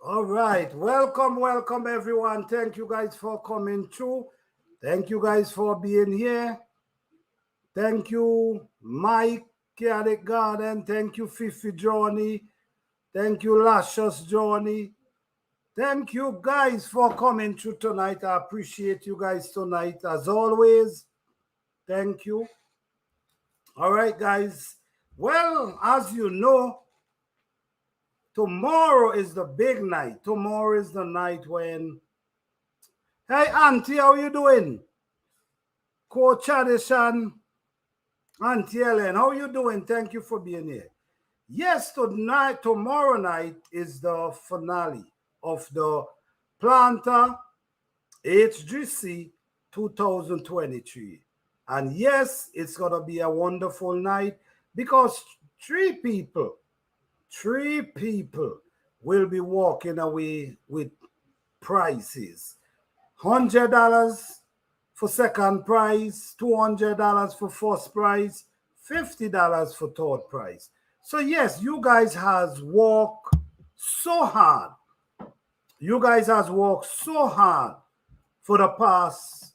All right. Welcome everyone. Thank you guys for coming through. Thank you guys for being here. Thank you, Mike Chaotic Garden. Thank you, Fifi Johnny. Thank you, Lascious Johnny. Thank you guys for coming through tonight. I appreciate you guys tonight as always. Thank you. All right, guys. Well, as you know, tomorrow is the big night. Tomorrow is the night when, hey, Auntie, how you doing? Coach Addison, Auntie Ellen, how you doing? Thank you for being here. Yes, tomorrow night is the finale of the Planter HGC 2023. And yes, it's going to be a wonderful night because three people will be walking away with prizes. $100 for second prize, $200 for first prize, $50 for third prize. So yes, you guys has worked so hard. You guys has worked so hard for the past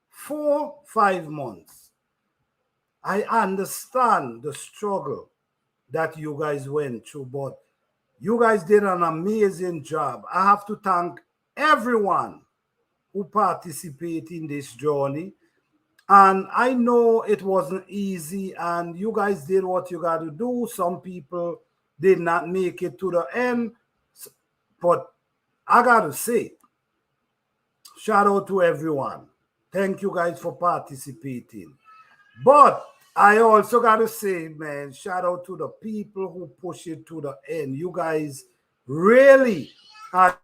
4, 5 months. I understand the struggle that you guys went through, but you guys did an amazing job. I have to thank everyone who participated in this journey. And I know it wasn't easy, and you guys did what you got to do. Some people did not make it to the end, but I got to say, shout out to everyone. Thank you guys for participating. But I also got to say, man, shout out to the people who push it to the end. You guys really had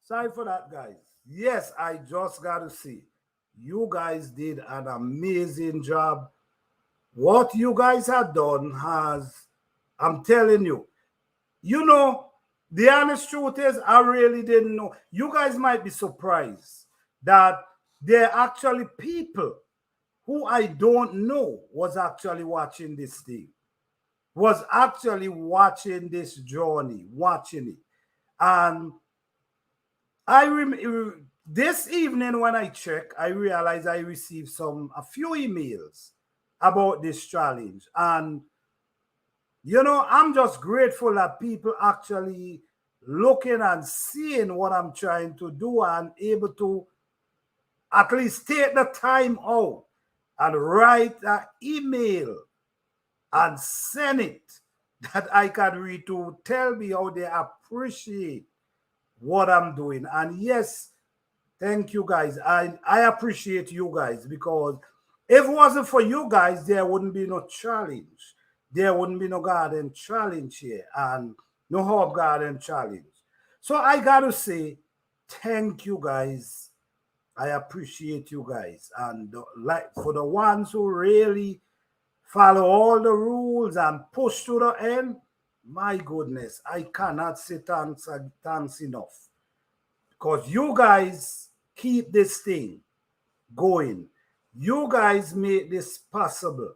sorry for that, guys. Yes, I just got to say, you guys did an amazing job. What you guys have done has, I'm telling you, you know, the honest truth is, I really didn't know. You guys might be surprised that there are actually people who I don't know was actually watching this thing, was actually watching this journey, watching it. And I this evening when I check, I realized I received a few emails about this challenge. And I'm just grateful that people actually looking and seeing what I'm trying to do and able to at least take the time out and write an email and send it that I can read to tell me how they appreciate what I'm doing. And yes, thank you guys. I appreciate you guys because if it wasn't for you guys, there wouldn't be no challenge. There wouldn't be no garden challenge here and no herb garden challenge. So I gotta say, thank you guys. I appreciate you guys. And like for the ones who really follow all the rules and push to the end, my goodness, I cannot say thanks enough. Because you guys keep this thing going. You guys made this possible.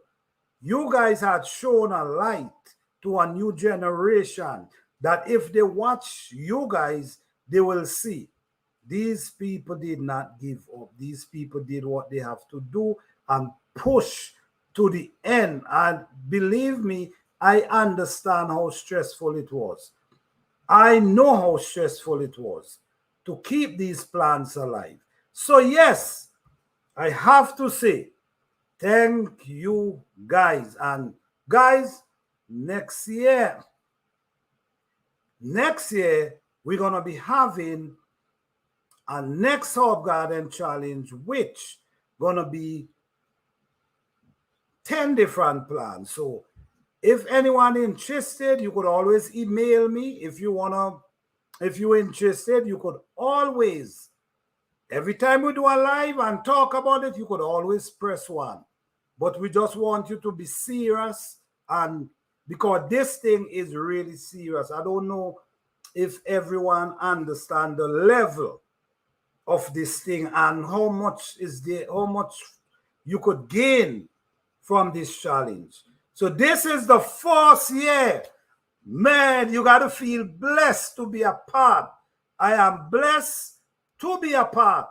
You guys had shown a light to a new generation that if they watch you guys, they will see these people did not give up. These people did what they have to do and push to the end. And believe me, I understand how stressful it was. I know how stressful it was to keep these plants alive. So, yes, I have to say, thank you guys. And guys, next year, we're going to be having a next herb garden challenge, which going to be 10 different plants. So if anyone interested, you could always email me. If you're interested, you could always, every time we do a live and talk about it, you could always press one. But we just want you to be serious, and because this thing is really serious. I don't know if everyone understand the level of this thing and how much is there, how much you could gain from this challenge. So this is the fourth year. Man, you got to feel blessed to be a part. I am blessed to be a part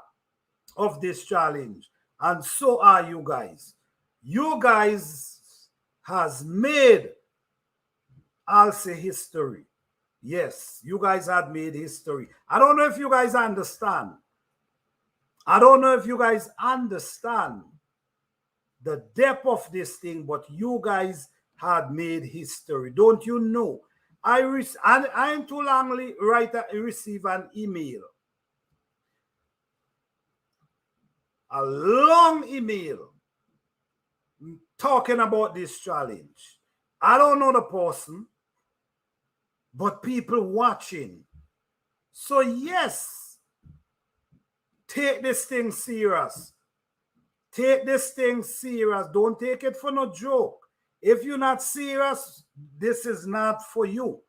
of this challenge. And so are you guys. You guys has made, I'll say, history. Yes, you guys had made history. I don't know if you guys understand. I don't know if you guys understand the depth of this thing, but you guys had made history. Don't you know? I ain't too long receive an email. A long email talking about this challenge. I don't know the person, but people watching. So yes, take this thing serious. Take this thing serious. Don't take it for no joke. If you're not serious, this is not for you.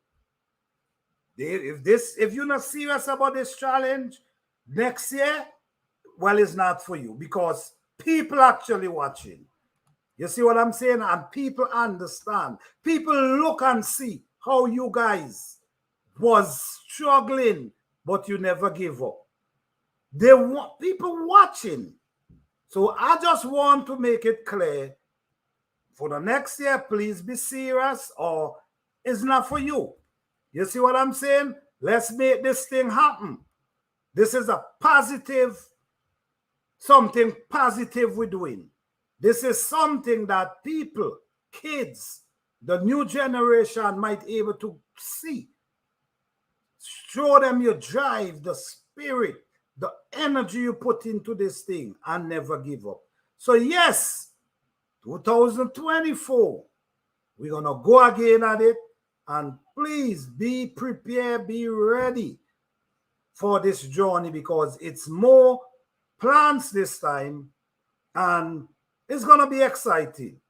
If you're not serious about this challenge next year, well, it's not for you because people actually watching. You see what I'm saying? And people understand. People look and see how you guys was struggling, but you never give up. They want people watching. So I just want to make it clear for the next year, please be serious or it's not for you. You see what I'm saying? Let's make this thing happen. This is a positive, something positive we're doing. This is something that people, kids, the new generation might be able to see. Show them your drive, the spirit, the energy you put into this thing and never give up. So yes, 2024, we're going to go again at it. And please be prepared, be ready for this journey because it's more plans this time and it's going to be exciting.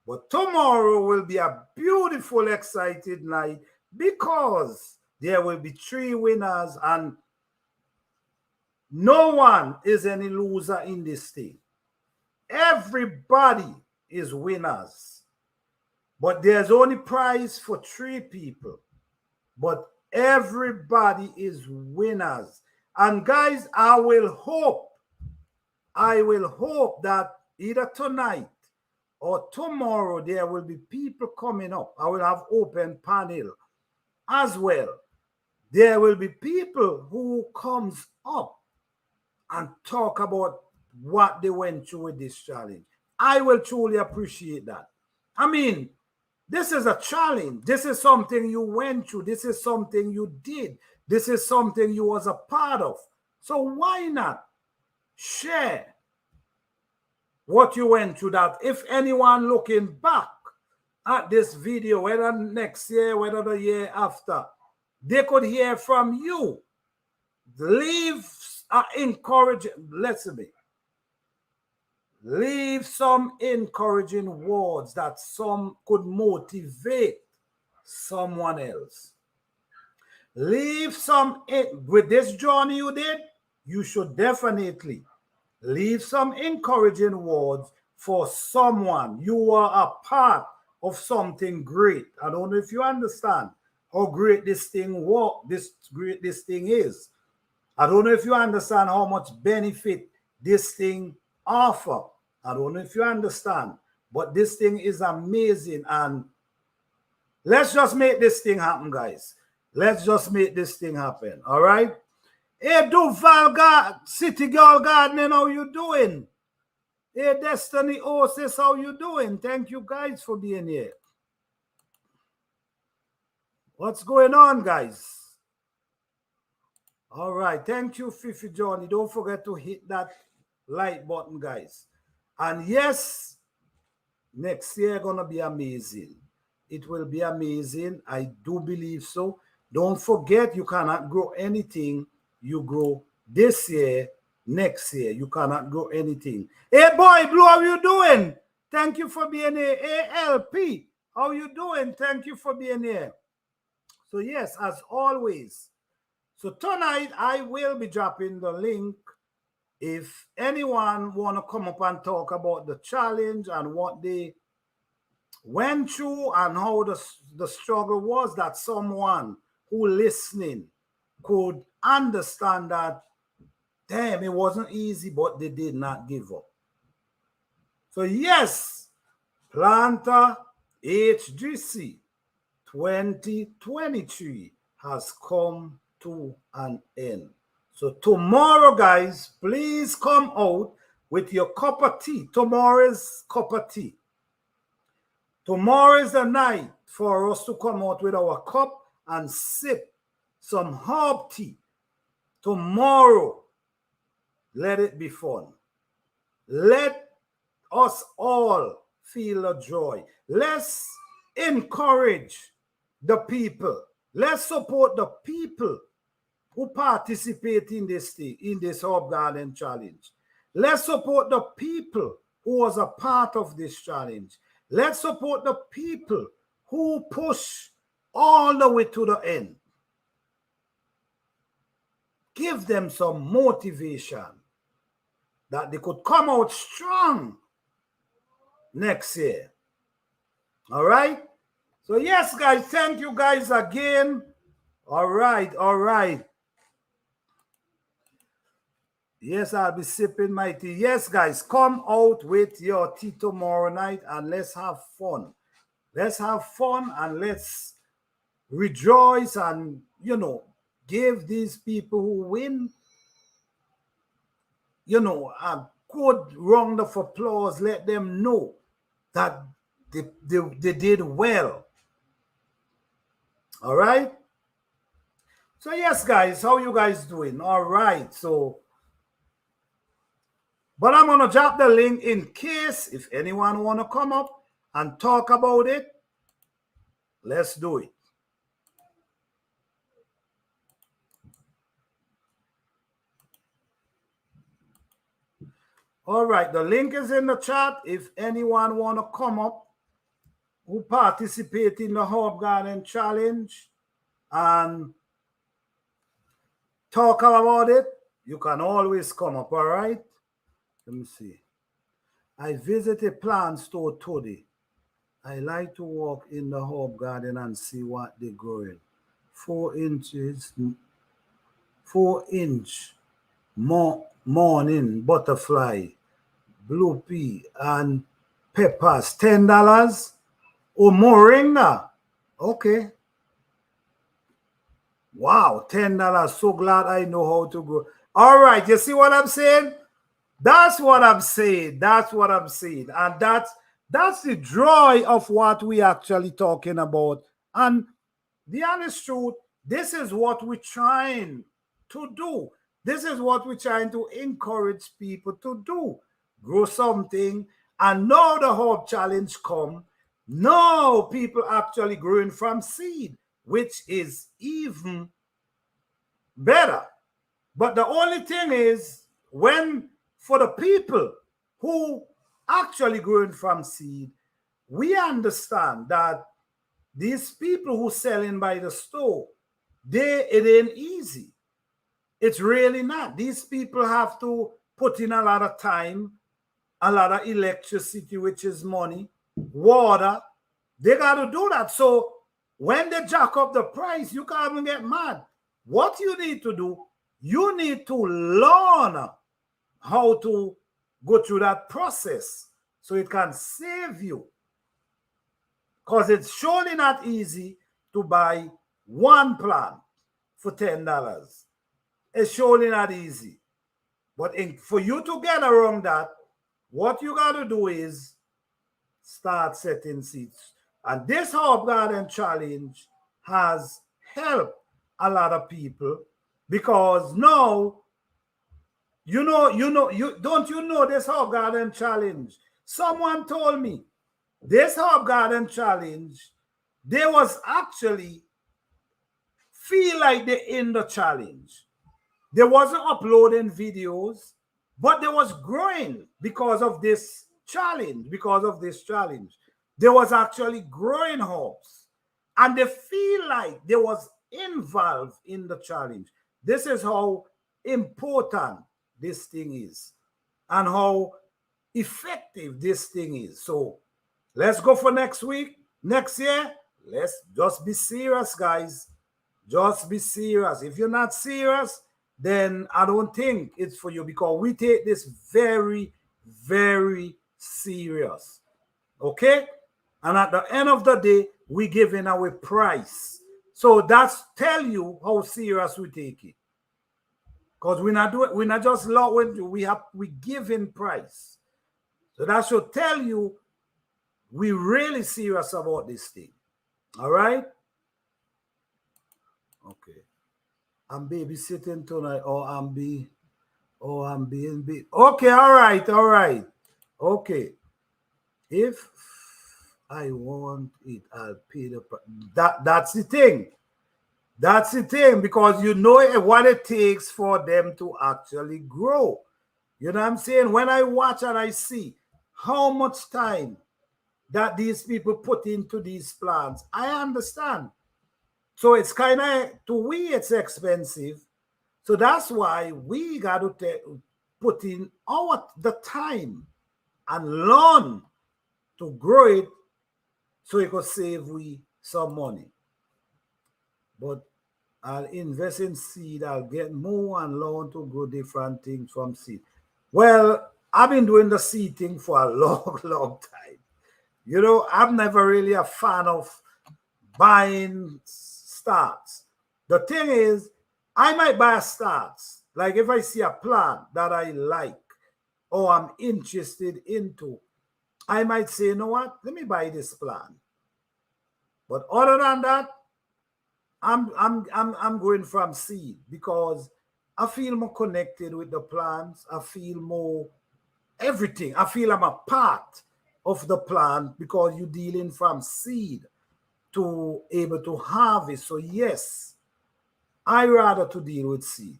But tomorrow will be a beautiful, excited night because there will be 3 winners and no one is any loser in this thing. Everybody is winners. But there's only prize for 3 people. But everybody is winners. And guys, I will hope that either tonight or tomorrow there will be people coming up. I will have open panel as well. There will be people who comes up and talk about what they went through with this challenge. I will truly appreciate that. I mean, this is a challenge. This is something you went through. This is something you did. This is something you was a part of. So why not share what you went through, that if anyone looking back at this video, whether next year, whether the year after, they could hear from you. Leave encouraging, listen. Leave some encouraging words that some could motivate someone else. Leave some, with this journey you did, you should definitely leave some encouraging words for someone. You are a part of something great. I don't know if you understand how great this thing this thing is. I don't know if you understand how much benefit this thing offer. I don't know if you understand, but this thing is amazing. And let's just make this thing happen, guys. Let's just make this thing happen. All right. Hey, Duval City Girl Gardening, how you doing? Hey, Destiny Oasis, how you doing? Thank you guys for being here. What's going on, guys? All right. Thank you, Fifi Johnny. Don't forget to hit that like button, guys. And yes, next year gonna be amazing. It will be amazing. I do believe so. Don't forget, you cannot grow anything you grow this year. Next year, you cannot grow anything. Hey, boy, Blue, how you doing? Thank you for being here. ALP, how you doing? Thank you for being here. So yes, as always. So tonight, I will be dropping the link if anyone want to come up and talk about the challenge and what they went through and how the struggle was, that someone who listening could understand that, damn, it wasn't easy, but they did not give up. So yes, Planter HGC 2023 has come to an end. So tomorrow, guys, please come out with your cup of tea. Tomorrow's cup of tea. Tomorrow is the night for us to come out with our cup and sip some herb tea. Tomorrow, let it be fun. Let us all feel the joy. Let's encourage the people. Let's support the people who participate in this thing, in this Herb Garden Challenge. Let's support the people who was a part of this challenge. Let's support the people who push all the way to the end. Give them some motivation that they could come out strong next year. All right? So yes, guys, thank you guys again. All right, all right. Yes, I'll be sipping my tea. Yes, guys, come out with your tea tomorrow night and let's have fun. Let's have fun and let's rejoice and, you know, give these people who win, you know, a good round of applause. Let them know that they did well. All right? So yes, guys, how you guys doing? All right, so but I'm gonna drop the link in case if anyone want to come up and talk about it. Let's do it. All right, the link is in the chat. If anyone want to come up who participate in the Herb Garden Challenge and talk about it, you can always come up, all right? Let me see. I visited plant store today. I like to walk in the herb garden and see what they're growing. 4-inch morning butterfly, blue pea, and peppers. $10. Oh, moringa. Okay. Wow, $10. So glad I know how to grow. All right, you see what I'm saying? That's what I'm saying. That's what I'm saying. And that's the joy of what we actually talking about. And the honest truth, this is what we're trying to do. This is what we're trying to encourage people to do. Grow something. And now the Herb Challenge come. Now people actually growing from seed, which is even better. But the only thing is, when for the people who actually growing from seed, we understand that these people who selling by the store, it ain't easy. It's really not. These people have to put in a lot of time, a lot of electricity, which is money, water. They got to do that. So when they jack up the price, you can't even get mad. What you need to do, you need to learn how to go through that process so it can save you. Because it's surely not easy to buy one plant for $10. It's surely not easy. But for you to get around that, what you got to do is start setting seeds. And this Herb Garden Challenge has helped a lot of people because now, don't you know this Herb Garden Challenge? Someone told me this Herb Garden Challenge, they was actually feel like they're in the challenge. They wasn't uploading videos, but they was growing because of this challenge, They was actually growing herbs. And they feel like they was involved in the challenge. This is how important this thing is and how effective this thing is. So let's go for next week, next year. Let's just be serious, guys. Just be serious. If you're not serious, then I don't think it's for you, because we take this very, very serious. Okay? And at the end of the day, we giving our price. So that's tell you how serious we take it. Because we're not just lowering, we giving price. So that should tell you we really serious about this thing. All right? Okay. I'm babysitting tonight, or I'm being okay, all right. Okay. If I want it, I'll pay the price. That's the thing. That's the thing, because you know what it takes for them to actually grow. You know what I'm saying? When I watch and I see how much time that these people put into these plants, I understand. So it's kind of, to we, it's expensive. So that's why we got to put in the time and learn to grow it, so it could save we some money. But I'll invest in seed. I'll get more and learn to grow different things from seed. Well, I've been doing the seed thing for a long, long time. You know, I'm never really a fan of buying starts. The thing is, I might buy a starts. Like if I see a plant that I like or I'm interested into, I might say, you know what, let me buy this plant. But other than that, I'm going from seed, because I feel more connected with the plants. I feel more everything. I feel I'm a part of the plant, because you're dealing from seed to able to harvest. So yes, I rather to deal with seed.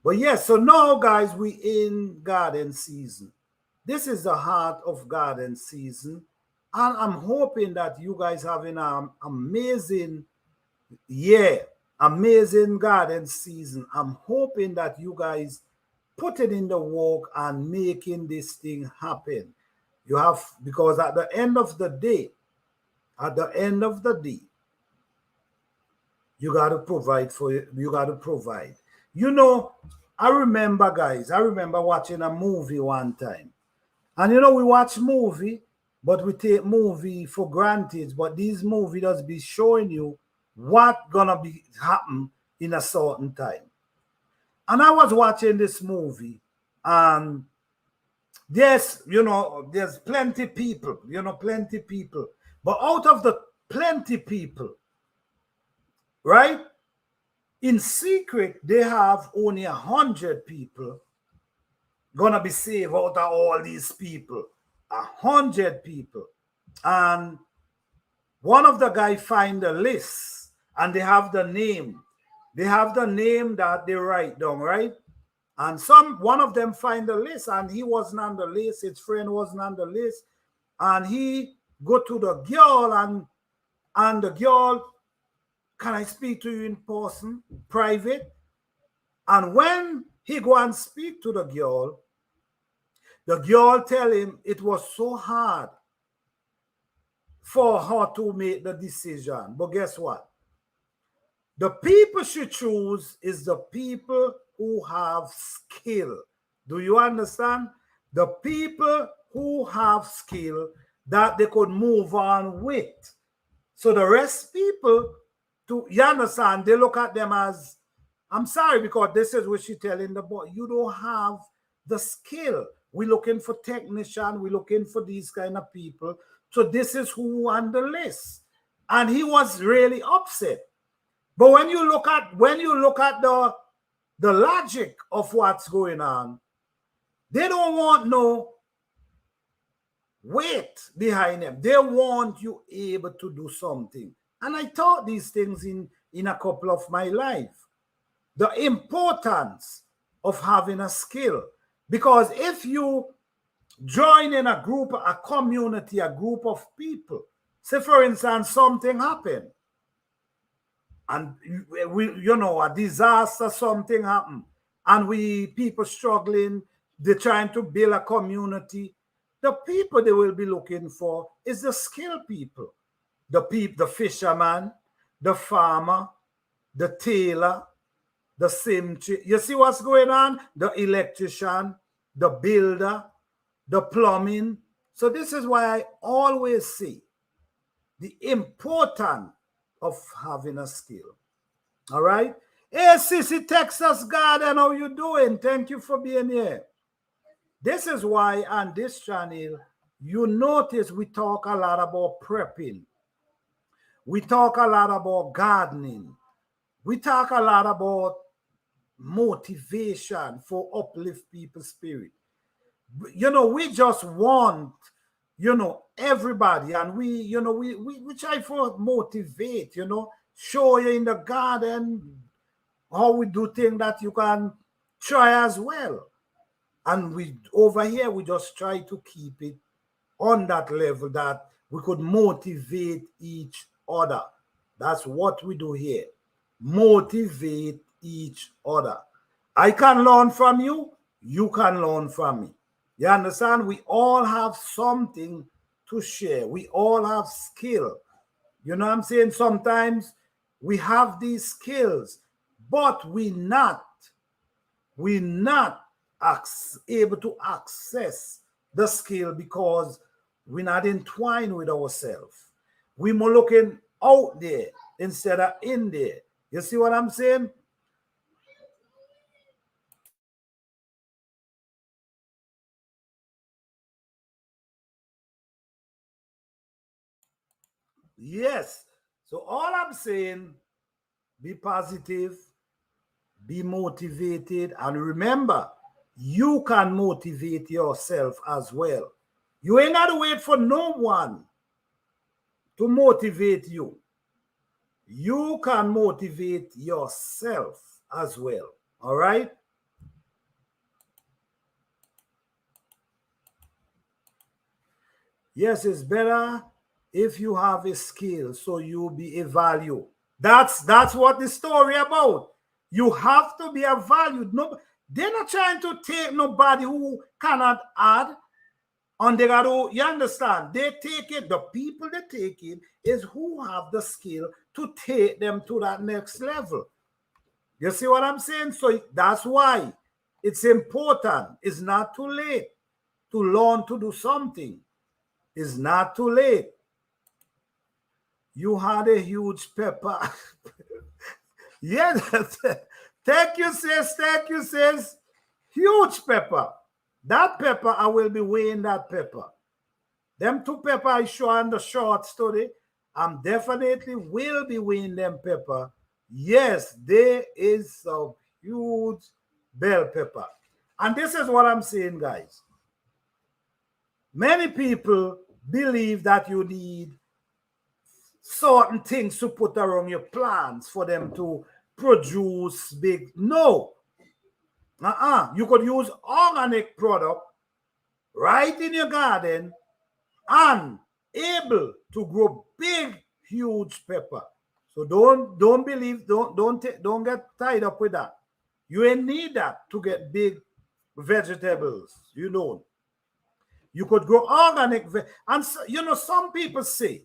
But yes, so now guys, we in garden season. This is the heart of garden season. And I'm hoping that you guys having an amazing year, amazing garden season. I'm hoping that you guys put it in the work and making this thing happen. You have, because at the end of the day, you got to provide for it. You got to provide. You know, I remember, guys, watching a movie one time. And you know, we watch movie, but we take movie for granted. But these movie does be showing you what gonna be happen in a certain time. And I was watching this movie, and yes, you know, there's plenty people, but out of the plenty people, right, in secret, they have only 100 people gonna be saved out of all these people. 100 people. And one of the guys find a list, and they have the name. They have the name that they write down, right? And one of them find the list, and he wasn't on the list. His friend wasn't on the list. And he go to the girl, and the girl, can I speak to you in person, private? And when he go and speak to the girl tell him it was so hard for her to make the decision. But guess what? The people she choose is the people who have skill. Do you understand? The people who have skill that they could move on with. So the rest people, you understand, they look at them as, I'm sorry, because this is what she's telling the boy, you don't have the skill. We're looking for technician. We're looking for these kind of people. So this is who on the list. And he was really upset. But when you look at the logic of what's going on, they don't want no weight behind them. They want you able to do something. And I taught these things in a couple of my life. The importance of having a skill. Because if you join in a group, a community, a group of people, say for instance, something happened, and a disaster, something happened, and we people struggling, they're trying to build a community. The people they will be looking for is the skilled people, the fisherman, the farmer, the tailor, the simchi. You see what's going on? The electrician, the builder, the plumbing. So this is why I always say the importance of having a skill. All right. Hey, Sissy, Texas Garden, how you doing? Thank you for being here. This is why on this channel, you notice we talk a lot about prepping. We talk a lot about gardening. We talk a lot about motivation for uplift people's spirit. You know, we just want, you know, everybody, and we try for motivate, you know, show you in the garden how we do things that you can try as well. And we over here, we just try to keep it on that level that we could motivate each other. That's what we do here. Motivate each other. I can learn from you. You can learn from me. You understand? We all have something to share. We all have skill. You know what I'm saying? Sometimes we have these skills, but we're not able to access the skill because we're not entwined with ourselves. We're more looking out there instead of in there. You see what I'm saying? Yes. So all I'm saying, be positive, be motivated, and remember, you can motivate yourself as well. You ain't got to wait for no one to motivate you. You can motivate yourself as well. All right? Yes, it's better if you have a skill so you'll be a value. That's what the story about. You have to be a value. No, they're not trying to take nobody who cannot add. And they got to, you understand, they take it, the people they take it is who have the skill to take them to that next level. You see what I'm saying? So that's why it's important. It's not too late to learn to do something. It's not too late. You had a huge pepper. Yes. Thank you, sis. Thank you, sis. Huge pepper. That pepper, I will be weighing that pepper. Them two pepper I show in the short story, I'm definitely will be weighing them pepper. Yes, there is a huge bell pepper. And this is what I'm saying, guys. Many people believe that you need certain things to put around your plants for them to produce big. No. You could use organic product right in your garden and able to grow big, huge pepper. So don't believe, don't get tied up with that. You ain't need that to get big vegetables. You don't. You could grow organic, and so, you know, some people say,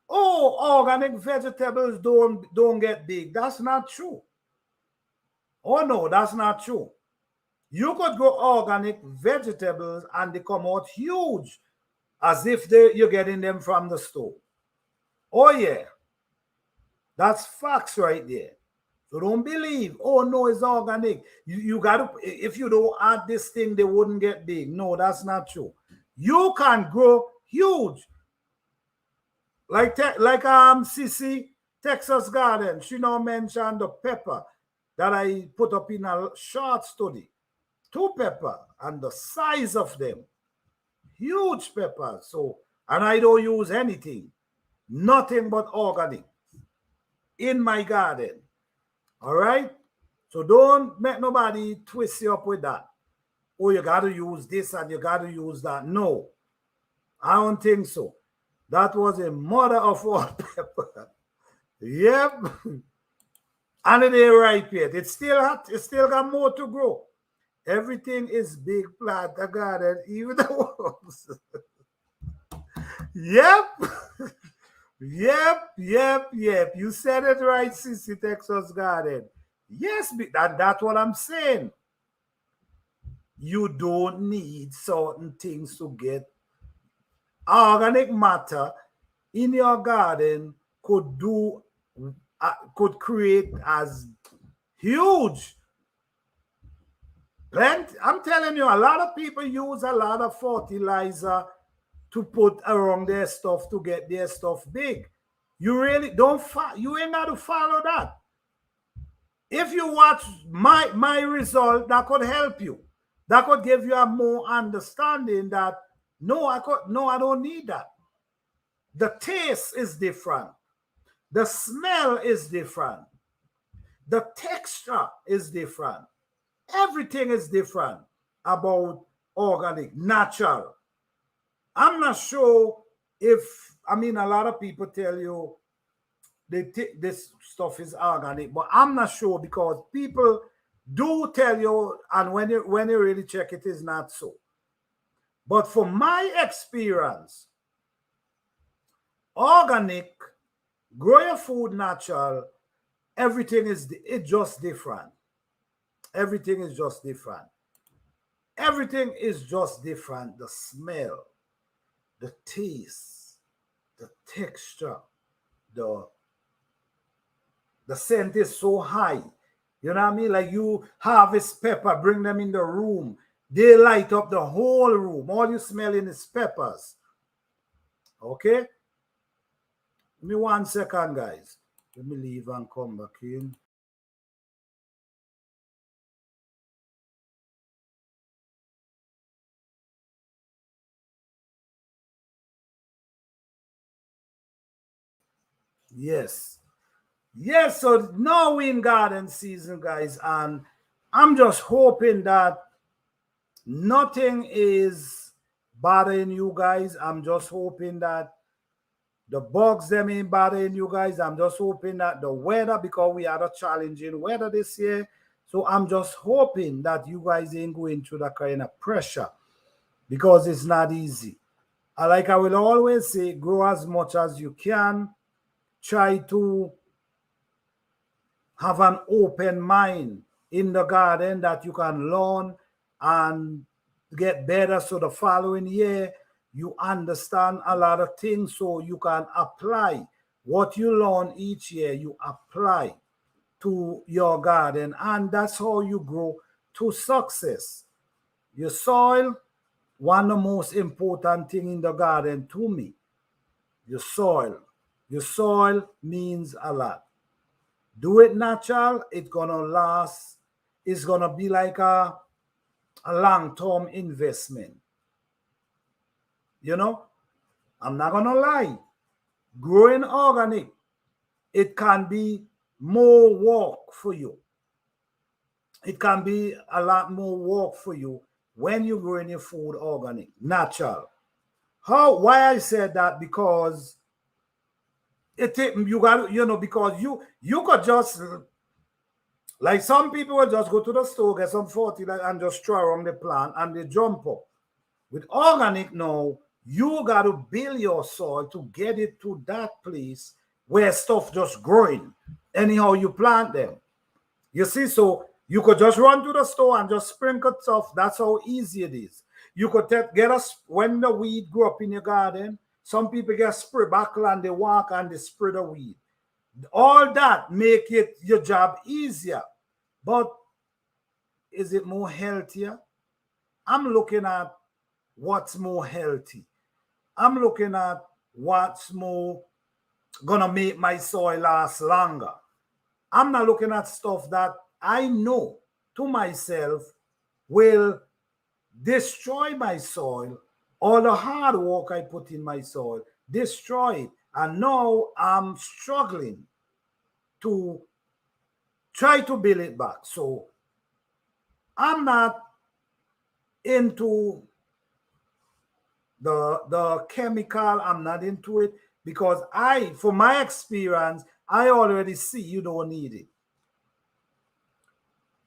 "Oh, organic vegetables don't get big." That's not true. Oh no, that's not true. You could grow organic vegetables and they come out huge, as if you're getting them from the store. Oh yeah, that's facts right there. So don't believe, oh no, it's organic. You got to, if you don't add this thing, they wouldn't get big. No, that's not true. You can grow huge. Like Sissy, Texas Garden, she now mentioned the pepper that I put up in a short study. Two pepper and the size of them. Huge pepper. So, and I don't use anything. Nothing but organic in my garden. All right? So don't make nobody twist you up with that. Oh, you got to use this and you got to use that. No, I don't think so. That was a mother of all pepper. Yep. And it ain't ripe yet. It's still hot. It still got more to grow. Everything is big plant, the garden, even the walls. Yep. Yep. You said it right, Sissy Texas Garden. Yes, that's what I'm saying. You don't need certain things to get organic matter in your garden could create as huge plenty. I'm telling you, a lot of people use a lot of fertilizer to put around their stuff to get their stuff big. You really don't you ain't got to follow that. If you watch my result, that could help you. That could give you a more understanding that I don't need that. The taste is different. The smell is different. The texture is different. Everything is different about organic, natural. I'm not sure if, I mean, a lot of people tell you this stuff is organic, but I'm not sure because people do tell you, and when you really check, it is not so. But from my experience, organic, grow your food natural, everything is just different. Everything is just different. Everything is just different. The smell, the taste, the texture, the scent is so high. You know what I mean? Like you harvest pepper, bring them in the room. They light up the whole room. All you smelling is peppers. Okay? Give me 1 second, guys. Let me leave and come back in. Yes. Yes, so now we're in garden season, guys, and I'm just hoping that nothing is bothering you guys. I'm just hoping that the bugs them ain't bothering you guys. I'm just hoping that the weather, because we had a challenging weather this year, so I'm just hoping that you guys ain't going through that kind of pressure because it's not easy. Like I will always say, grow as much as you can. Try to have an open mind in the garden that you can learn and get better. So the following year, you understand a lot of things so you can apply what you learn each year, you apply to your garden. And that's how you grow to success. Your soil, one of the most important thing in the garden to me, your soil. Your soil means a lot. Do it natural, it's gonna last. It's gonna be like a long-term investment. You know, I'm not gonna lie. Growing organic, it can be more work for you. It can be a lot more work for you when you're growing your food organic, natural. Why I said that? Because you got, because you could just, like some people will just go to the store, get some fertilizer and just throw around the plant and they jump up. With organic now, you got to build your soil to get it to that place where stuff just growing. Anyhow you plant them. You see, so you could just run to the store and just sprinkle stuff. That's how easy it is. You could get us when the weed grow up in your garden. Some people get spray buckle and they walk and they spray the weed. All that make it your job easier. But is it more healthier? I'm looking at what's more healthy. I'm looking at what's more gonna make my soil last longer. I'm not looking at stuff that I know to myself will destroy my soil. All the hard work I put in my soil, destroy it. And now I'm struggling to try to build it back. So I'm not into the chemical. I'm not into it because from my experience, I already see you don't need it.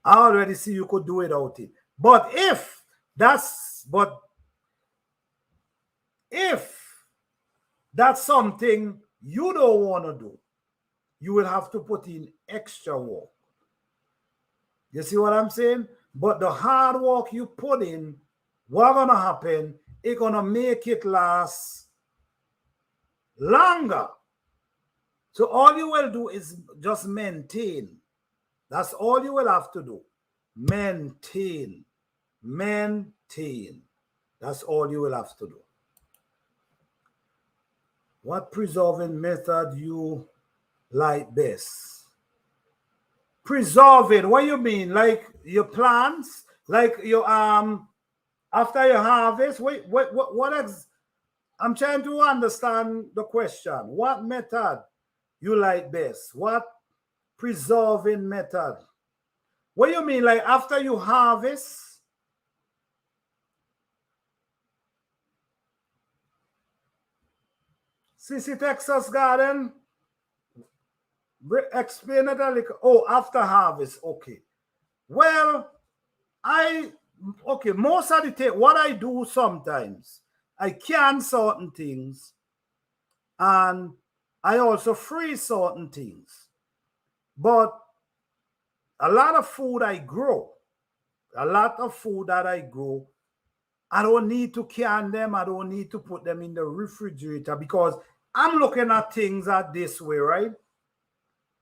I already see you could do without it. But if that's something you don't want to do, you will have to put in extra work. You see what I'm saying? But the hard work you put in, what's gonna happen? It's gonna make it last longer. So all you will do is just maintain. That's all you will have to do. Maintain. Maintain. That's all you will have to do. What preserving method you like best? Preserving, what you mean? Like your plants? Like your after you harvest? I'm trying to understand the question. What method you like best? What preserving method? What you mean, like after you harvest? Sissy Texas Garden? Explain it a little. Oh, after harvest. Okay. Well, most of the time, what I do sometimes, I can certain things and I also freeze certain things. But a lot of food I grow, a lot of food that I grow, I don't need to can them. I don't need to put them in the refrigerator because I'm looking at things at this way, right?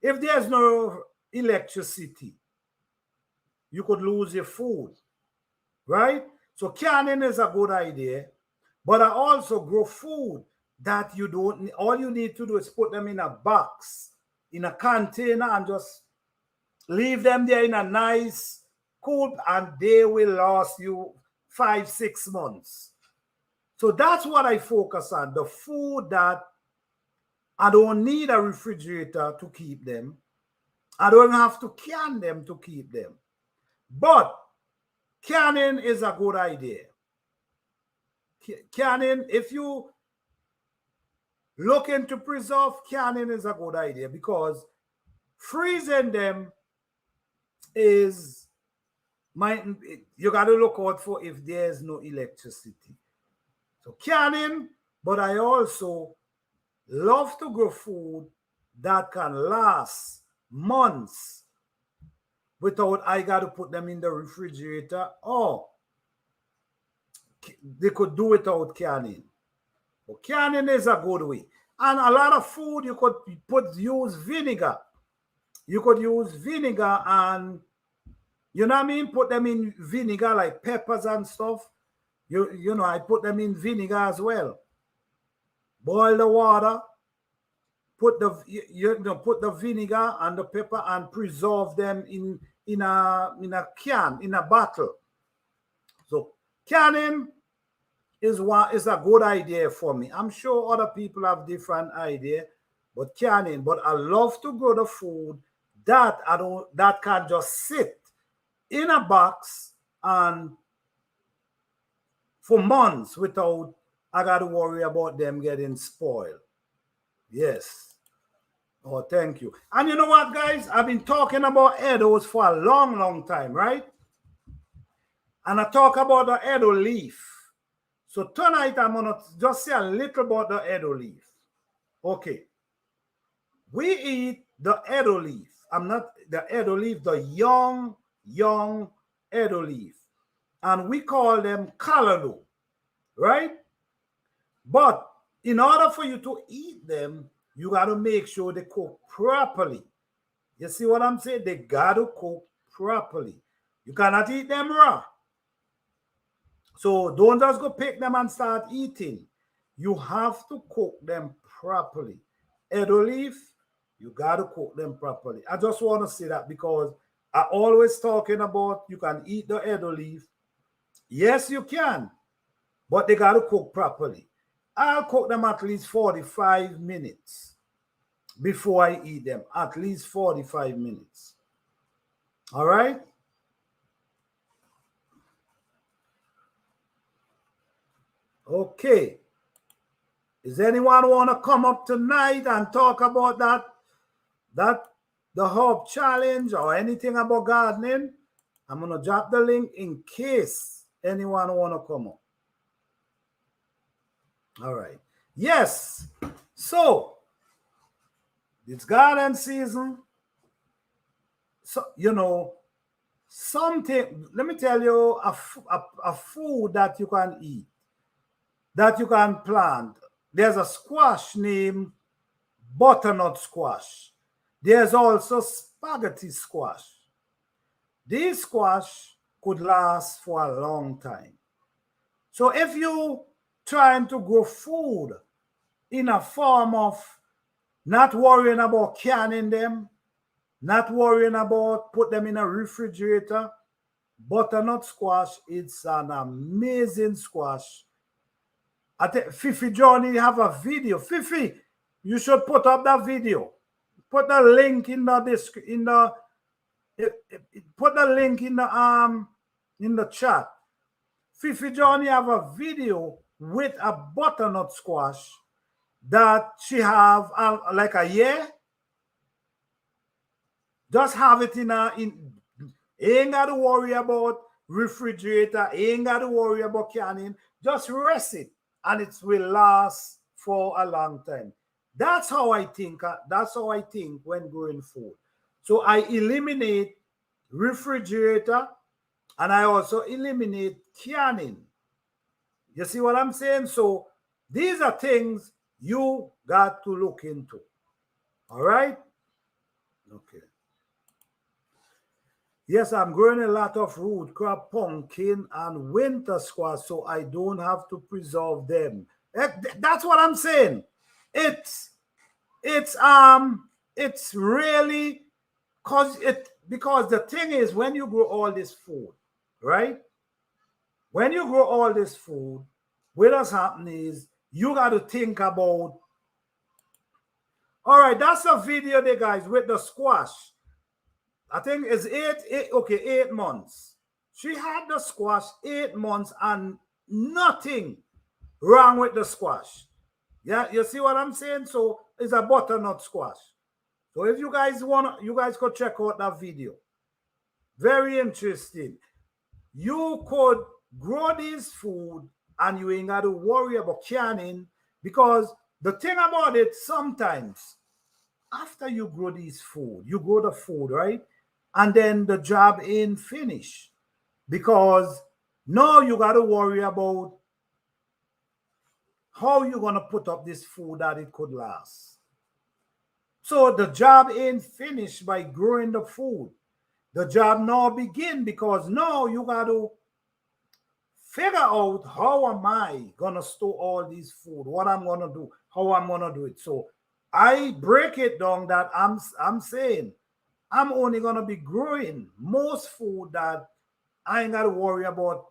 If there's no electricity, you could lose your food, right? So canning is a good idea, but I also grow food that you don't, all you need to do is put them in a box, in a container and just leave them there in a nice, cool, and they will last you 5-6 months. So that's what I focus on, the food that I don't need a refrigerator to keep them. I don't have to can them to keep them. But canning is a good idea. Canning, if you looking to preserve, canning is a good idea because freezing them is you got to look out for if there's no electricity. So canning, but I also love to grow food that can last months without I got to put them in the refrigerator, or they could do without canning. But canning is a good way. And a lot of food you could use vinegar. You could use vinegar and, you know what I mean? Put them in vinegar like peppers and stuff. You know, I put them in vinegar as well. Boil the water, put the vinegar and the pepper and preserve them in a can, in a bottle. So canning is a good idea for me. I'm sure other people have different idea, but canning. But I love to grow the food that can just sit in a box and for months without I got to worry about them getting spoiled. Yes. Oh, thank you. And you know what, guys? I've been talking about Edos for a long, long time, right? And I talk about the Edo leaf. So tonight I'm going to just say a little about the Edo leaf. Okay. We eat the Edo leaf. I'm not the Edo leaf, the young Edo leaf. And we call them callaloo, right? But in order for you to eat them, you got to make sure they cook properly. You see what I'm saying? They got to cook properly. You cannot eat them raw. So don't just go pick them and start eating. You have to cook them properly. Edo leaf, you got to cook them properly. I just want to say that because I always talking about you can eat the Edo leaf. Yes, you can, but they got to cook properly. I'll cook them at least 45 minutes before I eat them. At least 45 minutes. All right? Okay. Does anyone want to come up tonight and talk about the herb challenge or anything about gardening? I'm going to drop the link in case anyone want to come up. All right. Yes. So, it's garden season. So, you know, something, let me tell you a food that you can eat, that you can plant. There's a squash named butternut squash. There's also spaghetti squash. This squash could last for a long time. So if you trying to grow food in a form of not worrying about canning them, not worrying about put them in a refrigerator, butternut squash, it's an amazing squash. I think Fifi Johnny have a video. Fifi, you should put up that video. Put the link in the put the link in the chat. Fifi Johnny have a video with a butternut squash that she have like a year. Just have it ain't got to worry about refrigerator, ain't got to worry about canning. Just rest it and it will last for a long time. That's how I think. That's how I think when growing food. So I eliminate refrigerator and I also eliminate canning. You see what I'm saying? So these are things you got to look into. All right? Okay. Yes, I'm growing a lot of root crop, pumpkin, and winter squash, so I don't have to preserve them. That's what I'm saying. It's really because the thing is when you grow all this food, right? When you grow all this food, what's happening is you got to think about. All right, that's a video there, guys, with the squash. I think it's 8 months. She had the squash 8 months and nothing wrong with the squash. Yeah, you see what I'm saying? So it's a butternut squash. So if you guys want, you guys could check out that video. Very interesting. You could grow this food and you ain't got to worry about canning, because the thing about it, sometimes after you grow this food, you grow the food, right? And then the job ain't finished, because now you got to worry about how you're going to put up this food that it could last. So the job ain't finished by growing the food. The job now begin, because now you got to figure out how am I going to store all this food, what I'm going to do, how I'm going to do it. So I break it down that I'm saying I'm only going to be growing most food that I ain't got to worry about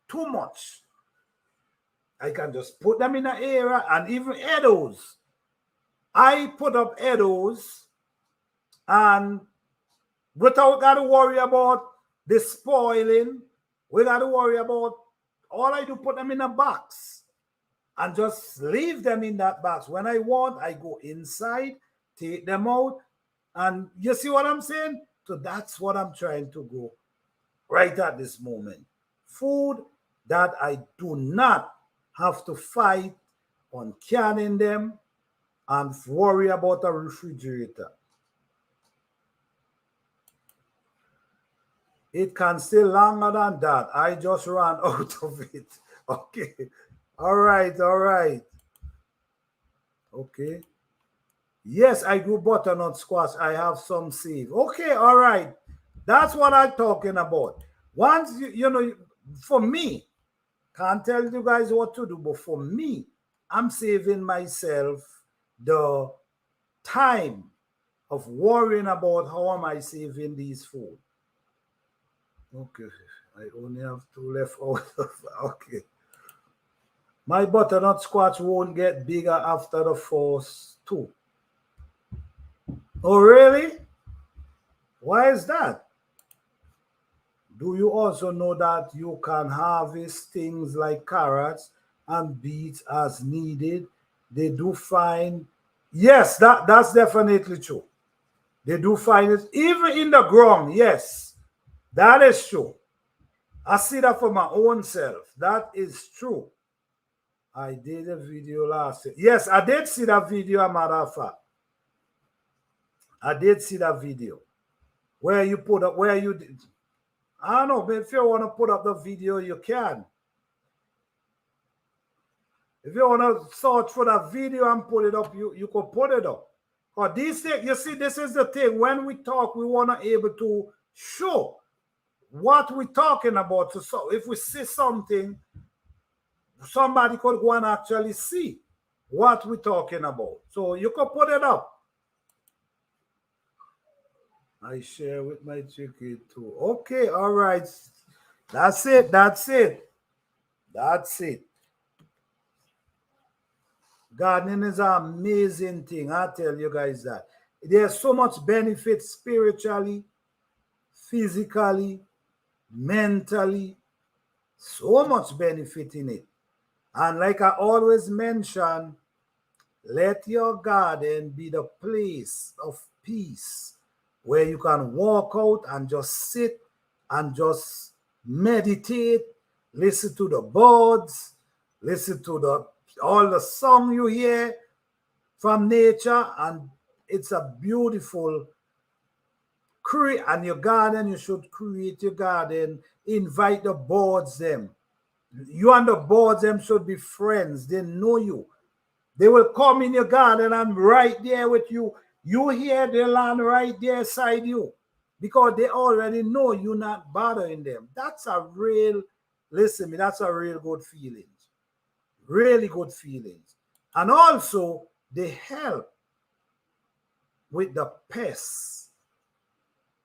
too much. I can just put them in an area, and even edibles. I put up edibles and without got to worry about the spoiling, we got to worry about, all I do put them in a box and just leave them in that box. When I want, I go inside, take them out, and you see what I'm saying? So that's what I'm trying to go right at this moment. Food that I do not have to fight on canning them and worry about a refrigerator. It can stay longer than that. I just ran out of it. Okay. All right. All right. Okay. Yes, I grew butternut squash. I have some seed. Okay. All right. That's what I'm talking about. Once, you know, for me, can't tell you guys what to do, but for me, I'm saving myself the time of worrying about how am I saving these food. Okay, I only have 2 left out of, okay. My butternut squash won't get bigger after the first 2. Oh, really? Why is that? Do you also know that you can harvest things like carrots and beets as needed? They do find, yes, that's definitely true. They do find it even in the ground, yes. That is true. I see that for my own self. That is true. I did a video last year. Yes, I did see that video, a matter of fact. I did see that video where you put up, where you did. I don't know, but if you want to put up the video, you can. If you want to search for that video and put it up, you could put it up. But these things, you see, this is the thing. When we talk, we want to able to show what we're talking about. So if we see something, somebody could go and actually see what we're talking about. So you could put it up. I share with my chicken too. Okay, all right. That's it. That's it. That's it. Gardening is an amazing thing. I tell you guys that. There's so much benefit spiritually, physically, mentally, so much benefit in it. And like I always mention, let your garden be the place of peace where you can walk out and just sit and just meditate, listen to the birds, listen to all the song you hear from nature, and it's a beautiful and your garden, you should create your garden, invite the birds them. You and the birds them should be friends. They know you. They will come in your garden and right there with you. You hear the land right there beside you because they already know you're not bothering them. That's a real, listen me, that's a real good feeling. Really good feelings. And also, they help with the pests.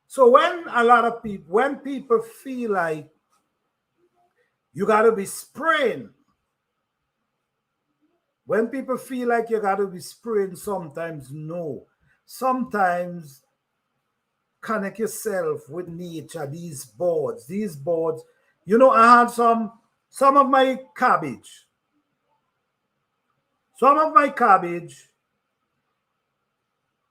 So when people feel like you got to be spraying, when people feel like you got to be spraying, sometimes no. Sometimes connect yourself with nature, these boards. You know, I had some of my cabbage. Some of my cabbage,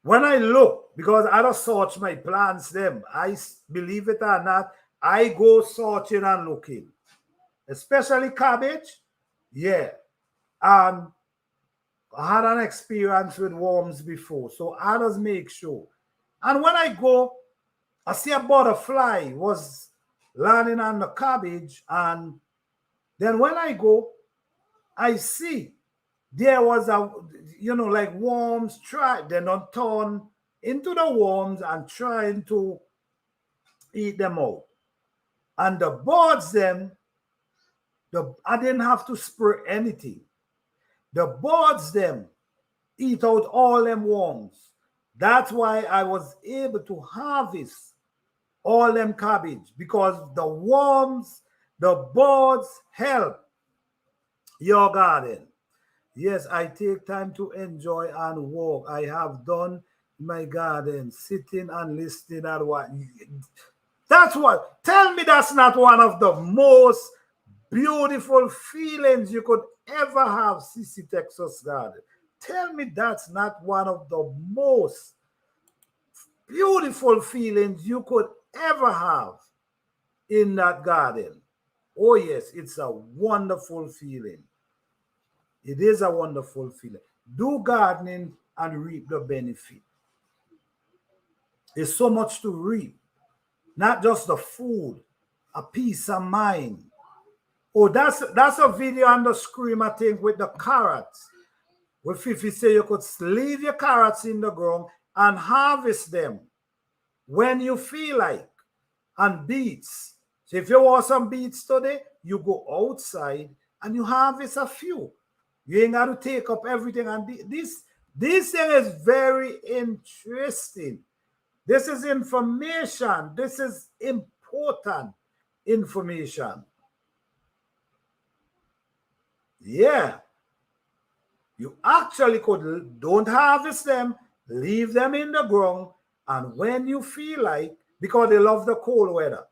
when I look, because I don't search my plants them, I believe it or not, I go searching and looking. Especially cabbage, yeah. I had an experience with worms before, so I just make sure. And when I go, I see a butterfly was landing on the cabbage, and then when I go, I see there was like worms they don't turn into the worms and trying to eat them out. And the birds them, I didn't have to spray anything. The birds them eat out all them worms. That's why I was able to harvest all them cabbage, because the worms, the birds help your garden. Yes, I take time to enjoy and walk. I have done my garden, sitting and listening at what. That's what. Tell me that's not one of the most beautiful feelings you could ever have, CC Texas Garden. Tell me that's not one of the most beautiful feelings you could ever have in that garden. Oh, yes, it's a wonderful feeling. It is a wonderful feeling. Do gardening and reap the benefit. There's so much to reap. Not just the food, a peace of mind. Oh, that's a video on the screen, I think, with the carrots. Where Fifi say you could leave your carrots in the ground and harvest them when you feel like. And beets. So if you want some beets today, you go outside and you harvest a few. You ain't got to take up everything. And this thing is very interesting. This is information. This is important information. Yeah. You actually don't harvest them, leave them in the ground, and when you feel like, because they love the cold weather,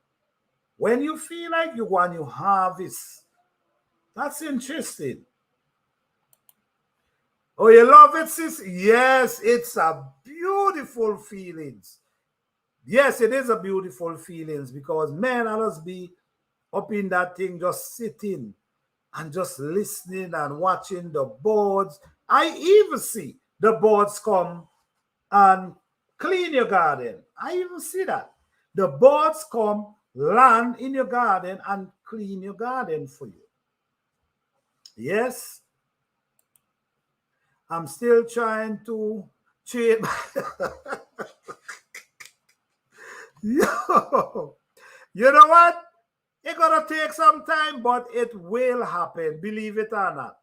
when you feel like you want to harvest. That's interesting. Oh, you love it, sis? Yes, it's a beautiful feeling. Yes, it is a beautiful feelings because man, I just be up in that thing, just sitting and just listening and watching the birds. I even see the birds come and clean your garden. I even see that. The birds come, land in your garden and clean your garden for you. Yes, I'm still trying to change. Yo, you know what? It's gonna take some time, but it will happen, believe it or not.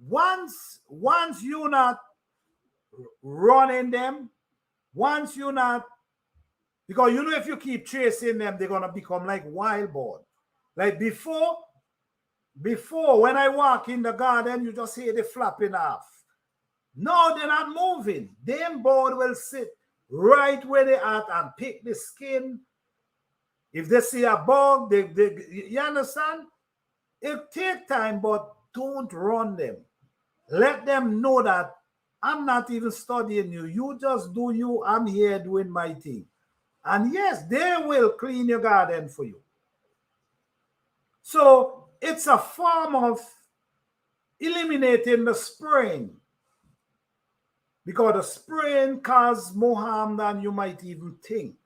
Once you're not running them, once you're not, because you know if you keep chasing them, they're gonna become like wild boar. Like before when I walk in the garden, you just hear the flapping off. No, they're not moving. Them bird will sit right where they at and pick the skin. If they see a bug, you understand? It take time, but don't run them. Let them know that I'm not even studying you. You just do you. I'm here doing my thing. And yes, they will clean your garden for you. So it's a form of eliminating the spraying because the spraying causes more harm than you might even think.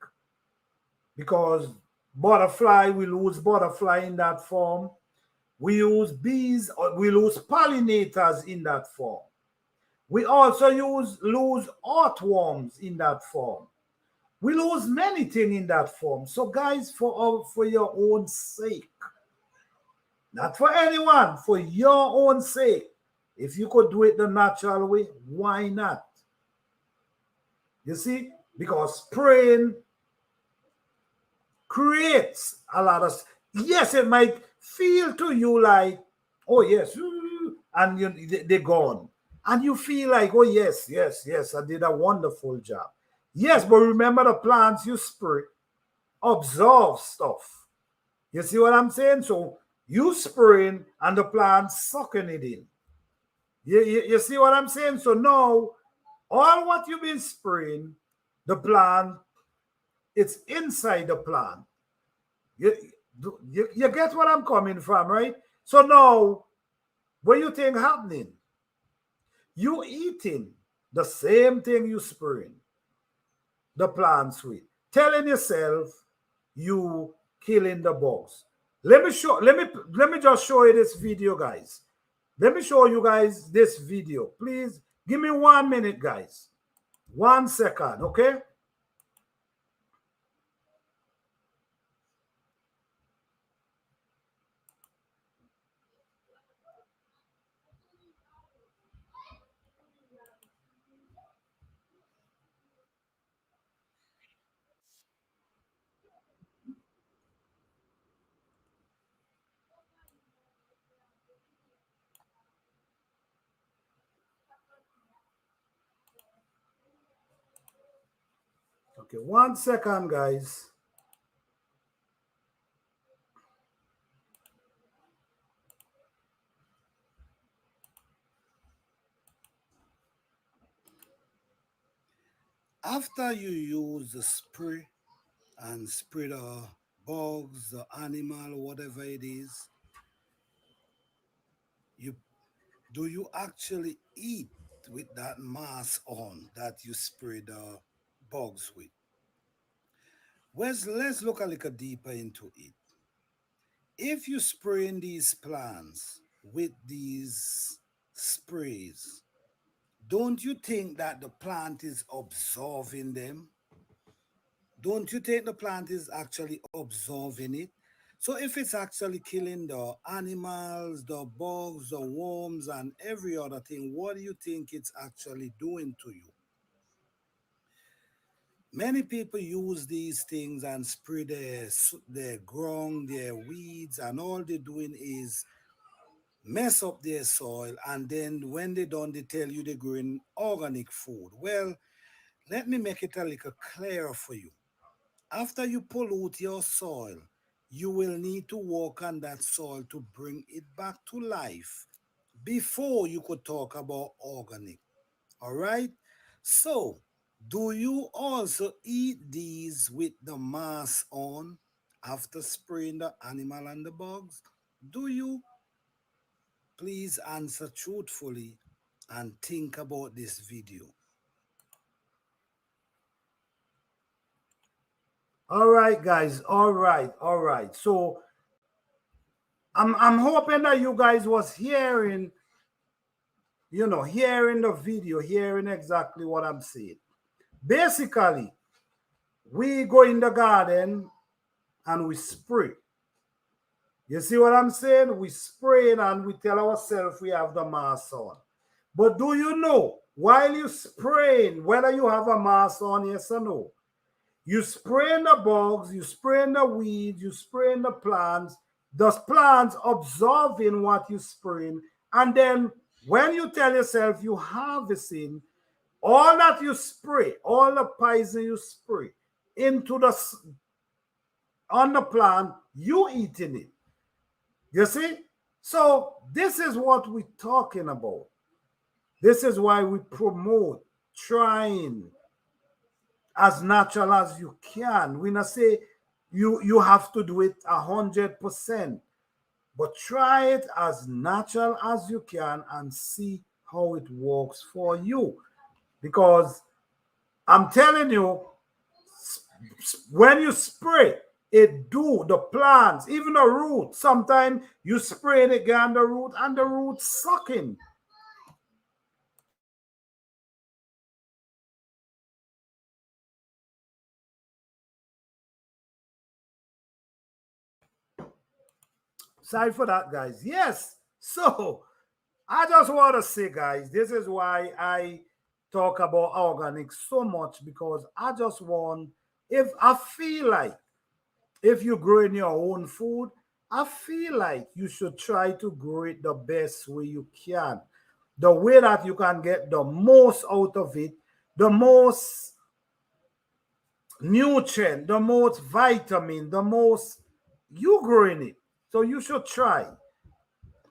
Because butterfly, we lose butterfly in that form. We use bees, or we lose pollinators in that form. We also lose earthworms in that form. We lose many things in that form. So, guys, for your own sake, not for anyone, for your own sake, if you could do it the natural way, why not? You see, because praying creates a lot of. Yes, it might feel to you like, oh yes, and they're gone, and you feel like, oh yes, yes, yes, I did a wonderful job. Yes, but remember the plants you spray absorb stuff. You see what I'm saying? So you spraying and the plant sucking it in. You see what I'm saying? So now all what you've been spraying, the plant, it's inside the plant. You, you get what I'm coming from, right? So now, what you think happening? You eating the same thing you spraying the plants with, telling yourself you killing the bugs. Let me just show you this video, guys. Let me show you guys this video. Please give me 1 minute, guys. 1 second, okay? Okay, 1 second, guys. After you use the spray and spray the bugs, the animal, whatever it is, you do you actually eat with that mask on that you spray the bugs with? Well, let's look a little deeper into it. If you spray in these plants with these sprays, don't you think that the plant is absorbing them? Don't you think the plant is actually absorbing it? So if it's actually killing the animals, the bugs, the worms, and every other thing, what do you think it's actually doing to you? Many people use these things and spray their ground, their weeds, and all they're doing is mess up their soil. And then when they done, they tell you they're growing organic food. Well, let me make it a little clearer for you. After you pollute your soil, you will need to work on that soil to bring it back to life before you could talk about organic. All right? So, Do you also eat these with the mask on after spraying the animal and the bugs? Do you? Please answer truthfully and think about this video. All right, guys. All right, all right. So I'm hoping that you guys was hearing, hearing the video, hearing exactly what I'm saying. Basically, we go in the garden and we spray. You see what I'm saying? We spray and we tell ourselves we have the mask on. But do you know, while you spraying, whether you have a mask on, yes or no, you spraying the bugs, you spraying the weeds, you spraying the plants, those plants absorbing what you spraying. And then when you tell yourself you harvesting, all that you spray, all the poison you spray into on the plant, you eating it. You see? So this is what we're talking about. This is why we promote trying as natural as you can. We not say you have to do it 100%, but try it as natural as you can and see how it works for you. Because I'm telling you, when you spray, it do the plants, even the root. Sometimes you spray it again the root and the root sucking. Sorry for that, guys. Yes. So I just want to say, guys, this is why I talk about organic so much, because I just want, if I feel like if you grow in your own food, I feel like you should try to grow it the best way you can. The way that you can get the most out of it, the most nutrient, the most vitamin, the most you growing it. So you should try.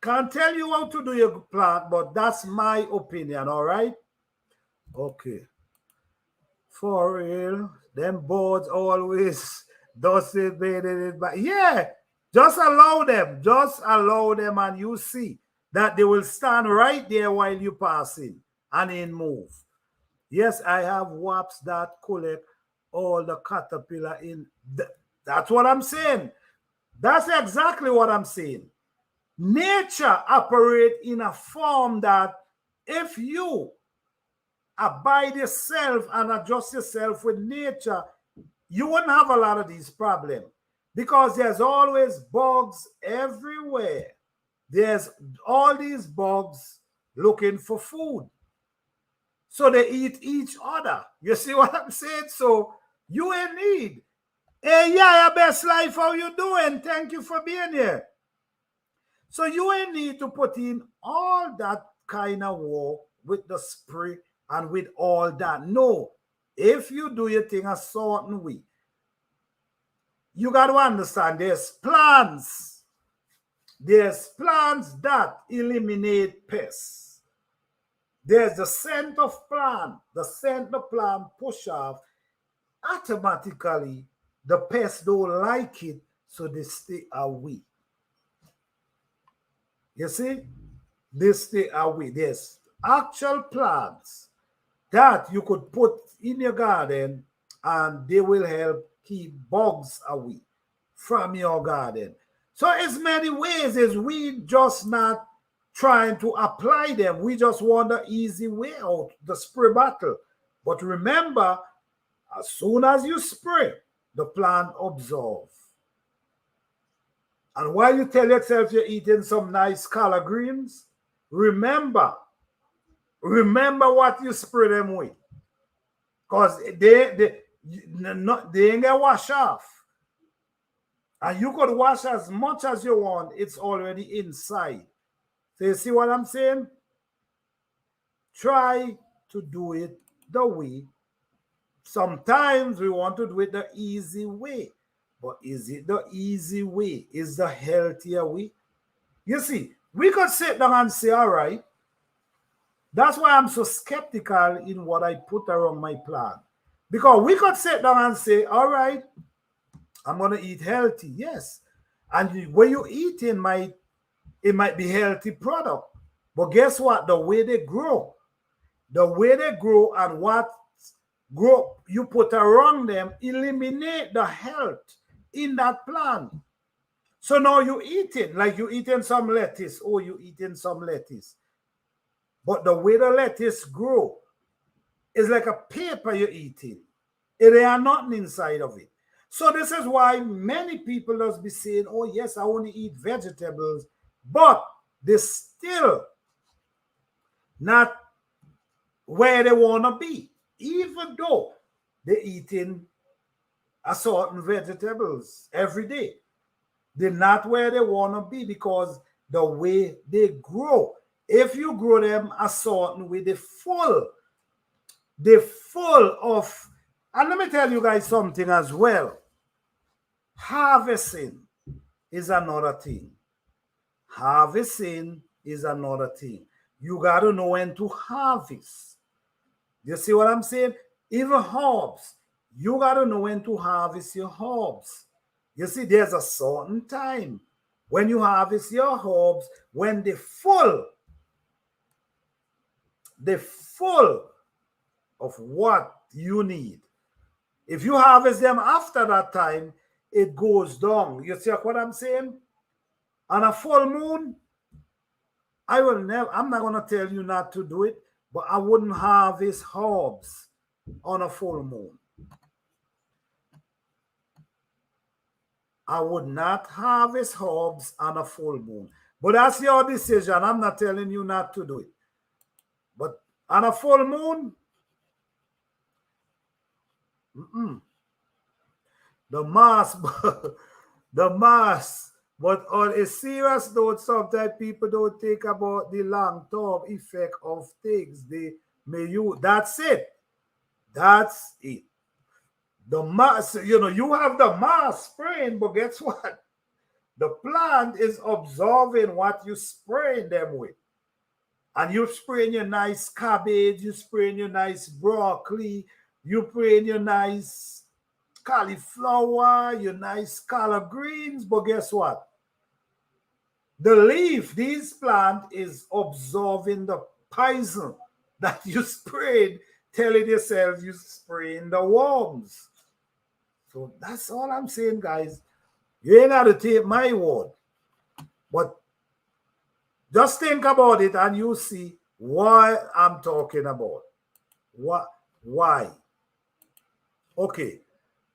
Can't tell you how to do your plant, but that's my opinion, all right? Okay. For real, them boards always does it better. But yeah, just allow them. Just allow them, and you see that they will stand right there while you passing and in move. Yes, I have wasps that collect all the caterpillar in. That's what I'm saying. That's exactly what I'm saying. Nature operate in a form that if you abide yourself and adjust yourself with nature, you wouldn't have a lot of these problems, because there's always bugs everywhere. There's all these bugs looking for food. So they eat each other. You see what I'm saying? So you in need. Hey, yeah, your best life, how you doing? Thank you for being here. So you ain't need to put in all that kind of work with the spray and with all that. No, if you do your thing a certain way, you got to understand there's plants. There's plants that eliminate pests. There's the scent of plant. The scent the plant push off, automatically the pests don't like it, so they stay away. You see? They stay away. There's actual plants that you could put in your garden and they will help keep bugs away from your garden. So as many ways as we just not trying to apply them. We just want the easy way out, the spray bottle. But remember, as soon as you spray, the plant absorbs. And while you tell yourself you're eating some nice collard greens, remember what you spray them with. Because they ain't gonna wash off. And you could wash as much as you want, it's already inside. So you see what I'm saying? Try to do it the way. Sometimes we want to do it the easy way. But is it the easy way? Is the healthier way? You see, we could sit down and say, all right, That's why I'm so skeptical in what I put around my plan. Because we could sit down and say, all right, I'm gonna eat healthy, yes. And when you eat it might be healthy product. But guess what? The way they grow and what grow you put around them eliminate the health in that plant. So now you eat it like you eating some lettuce. Oh, you eating some lettuce. But the way the lettuce grow is like a paper you're eating. There are nothing inside of it. So this is why many people just be saying, oh yes, I only eat vegetables, but they still not where they want to be, even though they're eating a certain vegetables every day. They're not where they want to be because the way they grow. If you grow them a certain way, they're full of, and let me tell you guys something as well. Harvesting is another thing. Harvesting is another thing. You got to know when to harvest. You see what I'm saying? Even herbs, you got to know when to harvest your herbs. You see, there's a certain time when you harvest your herbs, when they're full of what you need. If you harvest them after that time, it goes down. You see what I'm saying? On a full moon, I'm not gonna tell you not to do it, but I wouldn't harvest herbs on a full moon. I would not harvest herbs on a full moon. But that's your decision. I'm not telling you not to do it. But on a full moon, the mass, the mass. But on a serious note, sometimes people don't think about the long-term effect of things. They may you. That's it. That's it. The mass, you have the mass spraying, but guess what? The plant is absorbing what you spraying them with. And you're spraying your nice cabbage, you're spraying your nice broccoli, you're spraying your nice cauliflower, your nice collard greens, but guess what? The leaf, this plant is absorbing the poison that you sprayed, telling yourself you're spraying the worms. So that's all I'm saying, guys. You ain't got to take my word. But just think about it and you see why I'm talking about. Why? Okay.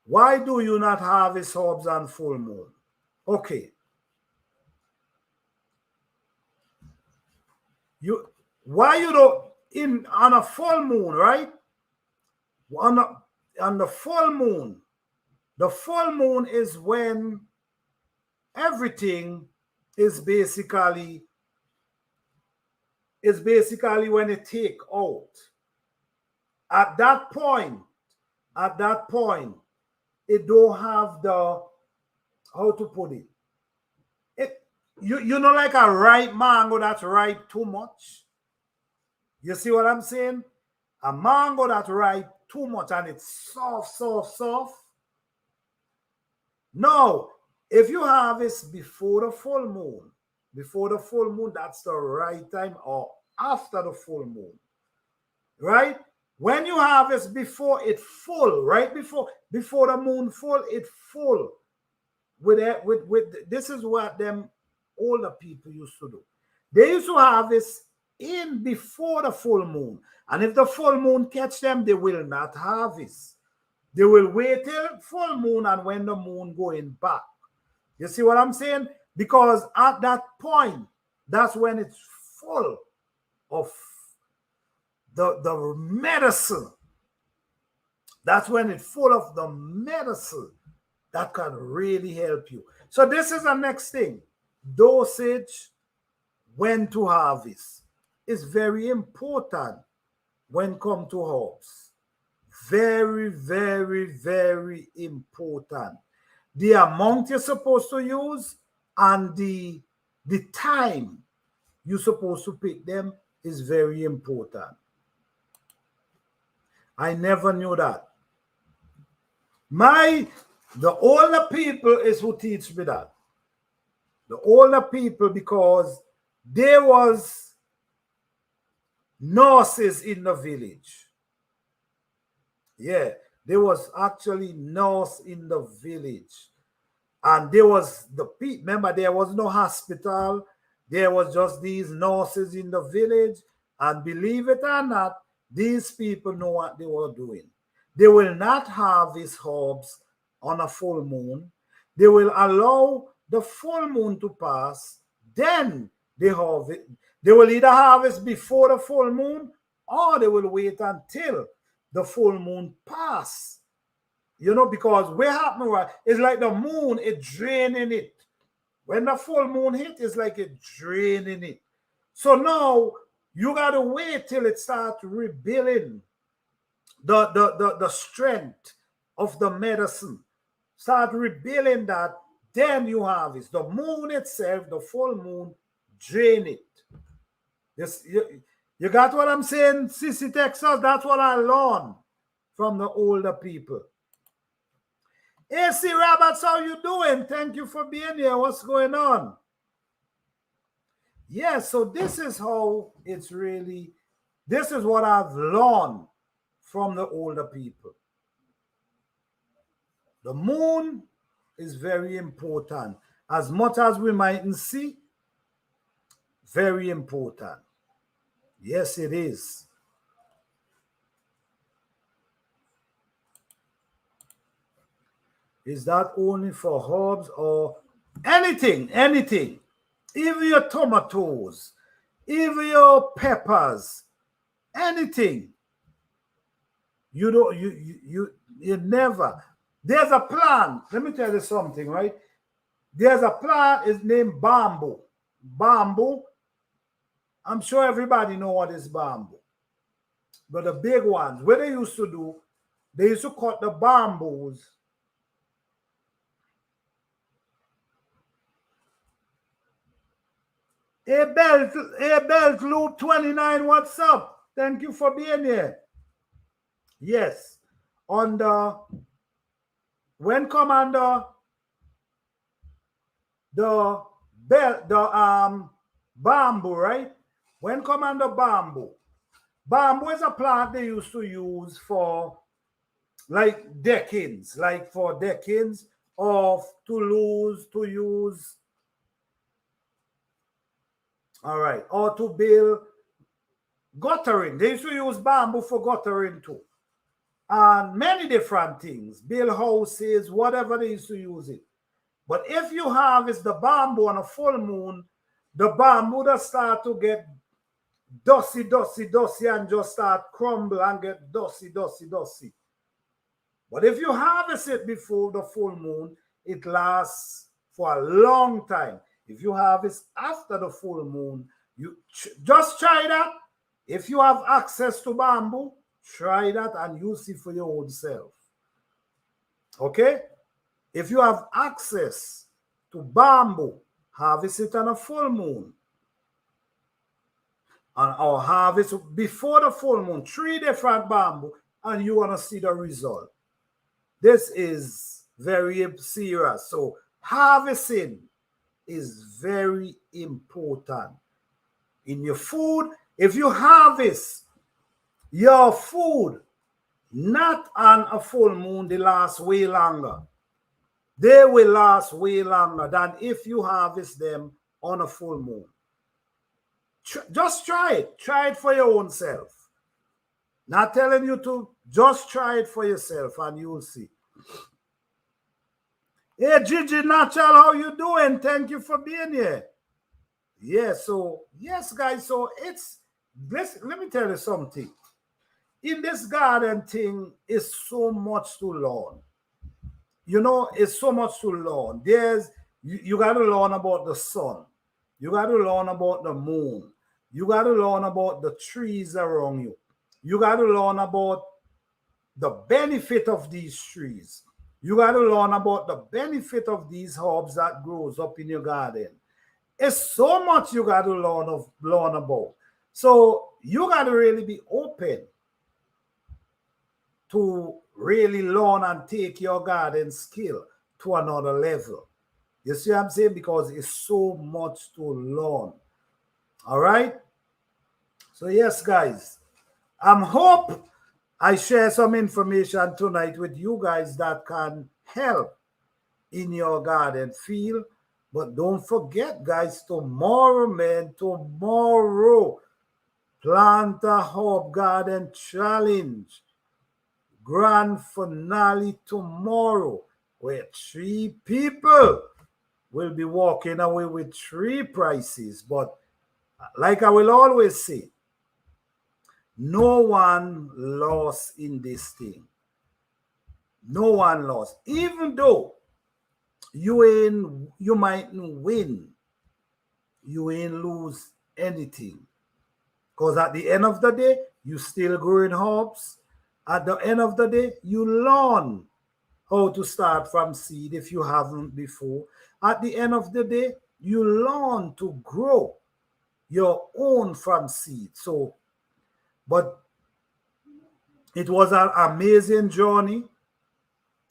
Why do you not harvest herbs on full moon? Okay. Why you don't on a full moon, right? On the full moon. The full moon is when everything is basically when it take out. At that point, it don't have the, how to put it. You know, like a ripe mango that's ripe too much. You see what I'm saying? A mango that's ripe too much and it's soft. No, if you harvest before the full moon, that's the right time, or after the full moon, right? When you harvest before it full, right? Before the moon full, it full. With this is what them older people used to do. They used to harvest in before the full moon. And if the full moon catch them, they will not harvest. They will wait till full moon and when the moon going back. You see what I'm saying? Because at that point, that's when it's full of the medicine. That's when it's full of the medicine that can really help you. So this is the next thing. Dosage, when to harvest, is very important when come to herbs. Very, very important. The amount you're supposed to use and the time you're supposed to pick them is very important. I never knew that. The older people is who teach me that. The older people, because there was nurses in the village. Yeah, there was actually nurse in the village. And there was remember, there was no hospital. There was just these nurses in the village. And believe it or not, these people know what they were doing. They will not harvest herbs on a full moon. They will allow the full moon to pass. Then they harvest. They will either harvest before the full moon, or they will wait until the full moon pass. You know, because what happens, right? It's like the moon is draining it. When the full moon hit, it's like it draining it. So now you gotta wait till it starts rebuilding the strength of the medicine. Start rebuilding that, then you harvest. The moon itself, the full moon, drain it. Yes, you got what I'm saying, Sissy Texas? That's what I learned from the older people. AC Roberts, how you doing? Thank you for being here. What's going on? Yeah, so this is how it's really, this is what I've learned from the older people. The moon is very important. As much as we mightn't see, very important. Yes, it is. Is that only for herbs or anything? Anything. Even your tomatoes, even your peppers, anything. You don't, you never. There's a plant. Let me tell you something, right? There's a plant, it's named bamboo. Bamboo. I'm sure everybody know what is bamboo. But the big ones, what they used to do, they used to cut the bamboos. A belt loop 29, what's up? Thank you for being here. Yes. On the when commander the belt, the bamboo, right? When commander bamboo is a plant they used to use for like decades, of to use. All right, or to build guttering. They used to use bamboo for guttering too. And many different things, build houses, whatever they used to use it. But if you harvest the bamboo on a full moon, the bamboo does start to get dusty, and just start crumble and get dusty. But if you harvest it before the full moon, it lasts for a long time. If you harvest after the full moon, you just try that. If you have access to bamboo, try that and use it for your own self. Okay? If you have access to bamboo, harvest it on a full moon. Or harvest before the full moon, 3 different bamboo, and you want to see the result. This is very serious. So harvesting is very important in your food. If you harvest your food not on a full moon, they last way longer. They will last way longer than if you harvest them on a full moon. Just try it. Try it for your own self. Not telling you to, just try it for yourself and you'll see. Hey, Gigi Natural, how you doing? Thank you for being here. Yeah, so, yes, guys, so it's, this. Let me tell you something. In this garden thing, is so much to learn. You know, it's so much to learn. You got to learn about the sun. You got to learn about the moon. You got to learn about the trees around you. You got to learn about the benefit of these trees. You got to learn about the benefit of these herbs that grows up in your garden. It's so much you got to learn about. So you got to really be open to really learn and take your garden skill to another level. You see what I'm saying? Because it's so much to learn. All right. So yes, guys, hope I share some information tonight with you guys that can help in your garden field. But don't forget, guys, tomorrow, man, tomorrow, Plant a Herb Garden Challenge. Grand finale tomorrow, where 3 people will be walking away with 3 prizes. But like I will always say, no one lost in this thing. No one lost. Even though you mightn't win, you ain't lose anything. Because at the end of the day, you still growing herbs. At the end of the day, you learn how to start from seed if you haven't before. At the end of the day, you learn to grow your own from seed. So, but it was an amazing journey.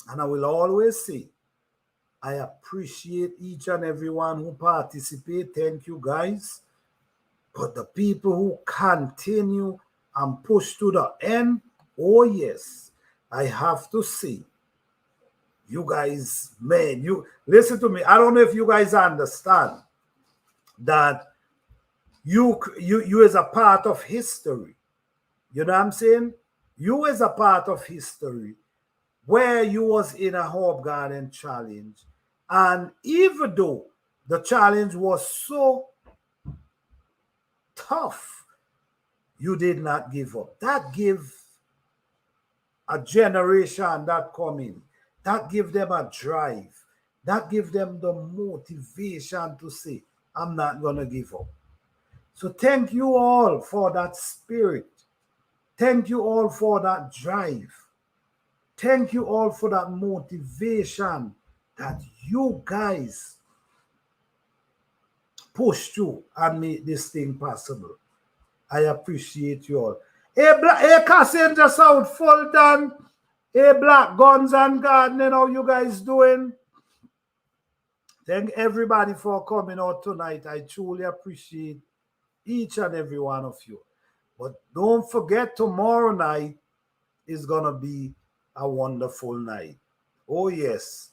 And I will always say, I appreciate each and everyone who participate. Thank you, guys. But the people who continue and push to the end, oh yes, I have to say, you guys, man, you listen to me. I don't know if you guys understand that you as a part of history. You know what I'm saying? You as a part of history where you was in a Herb Garden challenge. And even though the challenge was so tough, you did not give up. That give a generation that come in, that give them a drive, that give them the motivation to say, I'm not going to give up. So thank you all for that spirit. Thank you all for that drive. Thank you all for that motivation that you guys push through and make this thing possible. I appreciate you all. Hey, Cassanger South Fulton. Hey, Black Guns and Gardening, how you guys doing? Thank everybody for coming out tonight. I truly appreciate each and every one of you. But don't forget, tomorrow night is going to be a wonderful night. Oh, yes.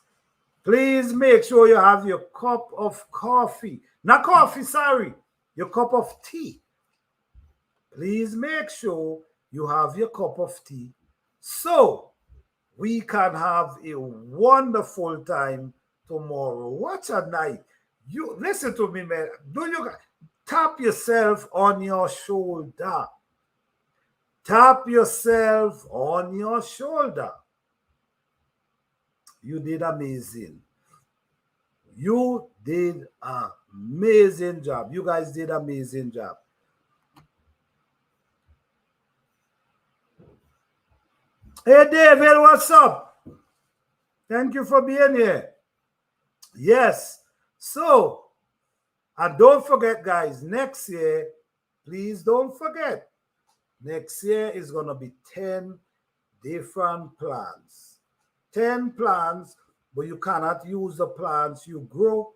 Please make sure you have your cup of coffee. Not coffee, sorry. Your cup of tea. Please make sure you have your cup of tea so we can have a wonderful time tomorrow. What a night. You listen to me, man. Do you tap yourself on your shoulder? Tap yourself on your shoulder. You did amazing. You did an amazing job. You guys did an amazing job. Hey, David, what's up? Thank you for being here. Yes. So, and don't forget, guys, next year, please don't forget, next year is going to be 10 different plants. 10 plants, but you cannot use the plants you grow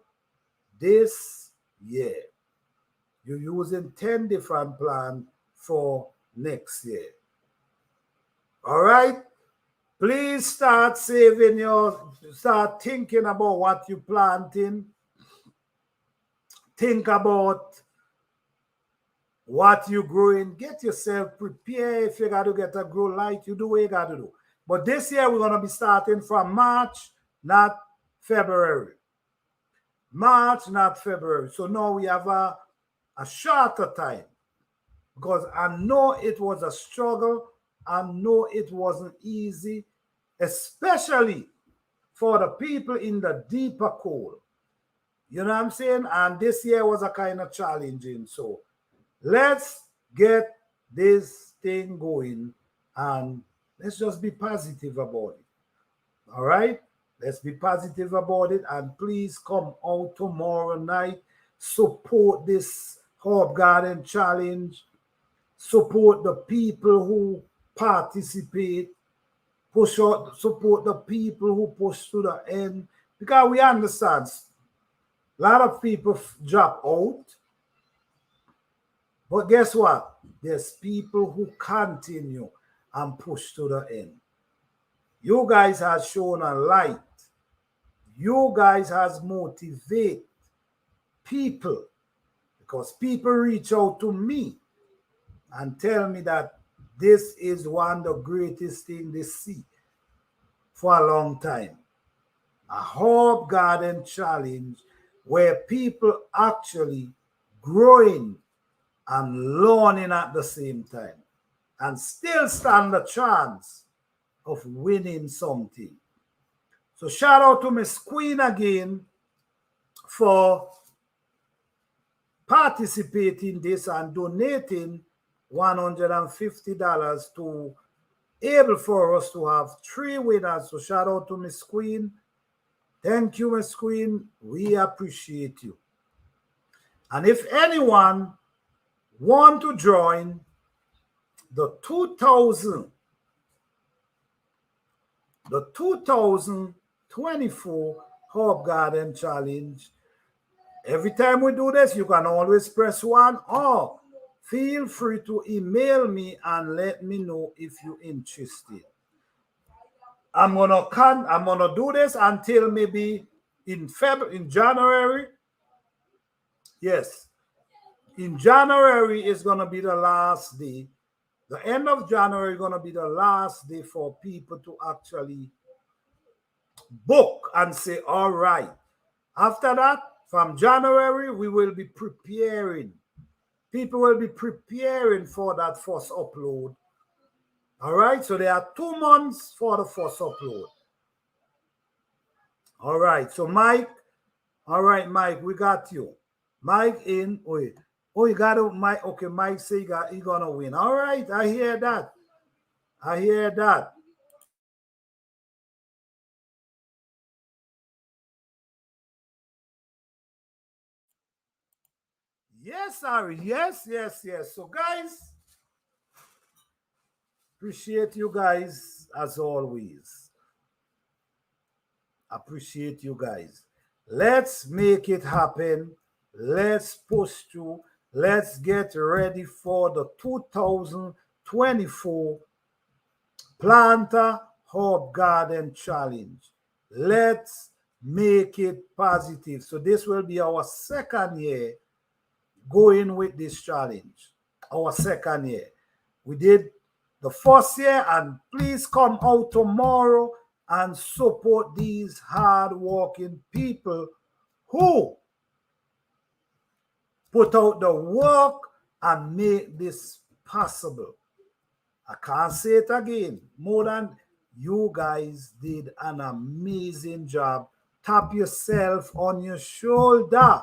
this year. You're using 10 different plants for next year. All right? Please start saving start thinking about what you're planting. Think about what you're growing. Get yourself prepared. If you got to get a grow light, you do what you got to do. But this year, we're going to be starting from March, not February. March, not February. So now we have a shorter time. Because I know it was a struggle. I know it wasn't easy, especially for the people in the deeper cold. You know what I'm saying? And this year was a kind of challenging. So let's get this thing going and let's just be positive about it. All right? Let's be positive about it. And please come out tomorrow night. Support this Herb Garden Challenge. support the people who participate, push out, support the people who push to the end. Because we understand a lot of people drop out, but guess what? There's people who continue and push to the end. You guys have shown a light. You guys has motivate people because people reach out to me and tell me that this is one of the greatest thing they see for a long time. A herb garden challenge where people actually growing and learning at the same time and still stand a chance of winning something. So shout out to Miss Queen again for participating in this and donating $150 to able for us to have three winners. So shout out to Miss Queen. Thank you, Miss Queen. We appreciate you. And if anyone want to join the 2024 Herb Garden Challenge, every time we do this, you can always press 1 or feel free to email me and let me know if you're interested. I'm gonna do this until maybe in January. Yes, in January is gonna be the last day. The end of January is gonna be the last day for people to actually book and say, all right. After that, from January, we will be preparing. People will be preparing for that first upload. All right, so there are 2 months for the first upload. All right, so Mike, all right, Mike, we got you. Mike in, wait. Oh, you got it, Mike. Okay, Mike say he gonna win. All right, I hear that. I hear that. Yes, sorry. Yes, yes, yes. So, guys, appreciate you guys as always. Appreciate you guys. Let's make it happen. Let's push through. Let's get ready for the 2024 Planter Herb Garden Challenge. Let's make it positive. So this will be our second year going with this challenge. Our second year. We did the first year, and please come out tomorrow and support these hard-working people who put out the work and make this possible. I can't say it again. More than you guys did an amazing job. Tap yourself on your shoulder.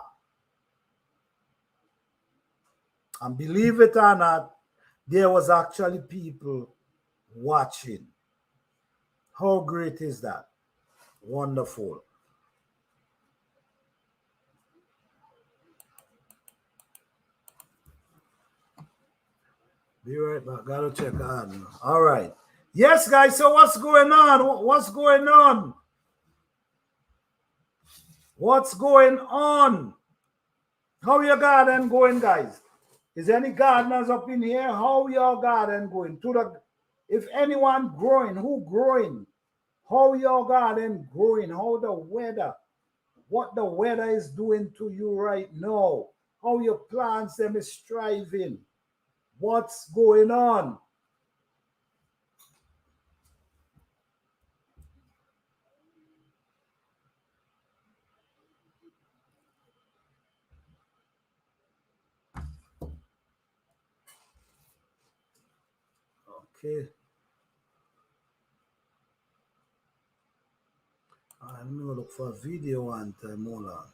And believe it or not, there was actually people watching. How great is that? Wonderful. Be right back. Gotta check on. All right. Yes, guys. So what's going on? What's going on? What's going on? How your garden going, guys? Is any gardeners up in here? How your garden going? To the, if anyone growing, who growing? How your garden growing? How the weather? What the weather is doing to you right now? How your plants them is striving? What's going on? Okay. I'm gonna look for a video one time. Hold on.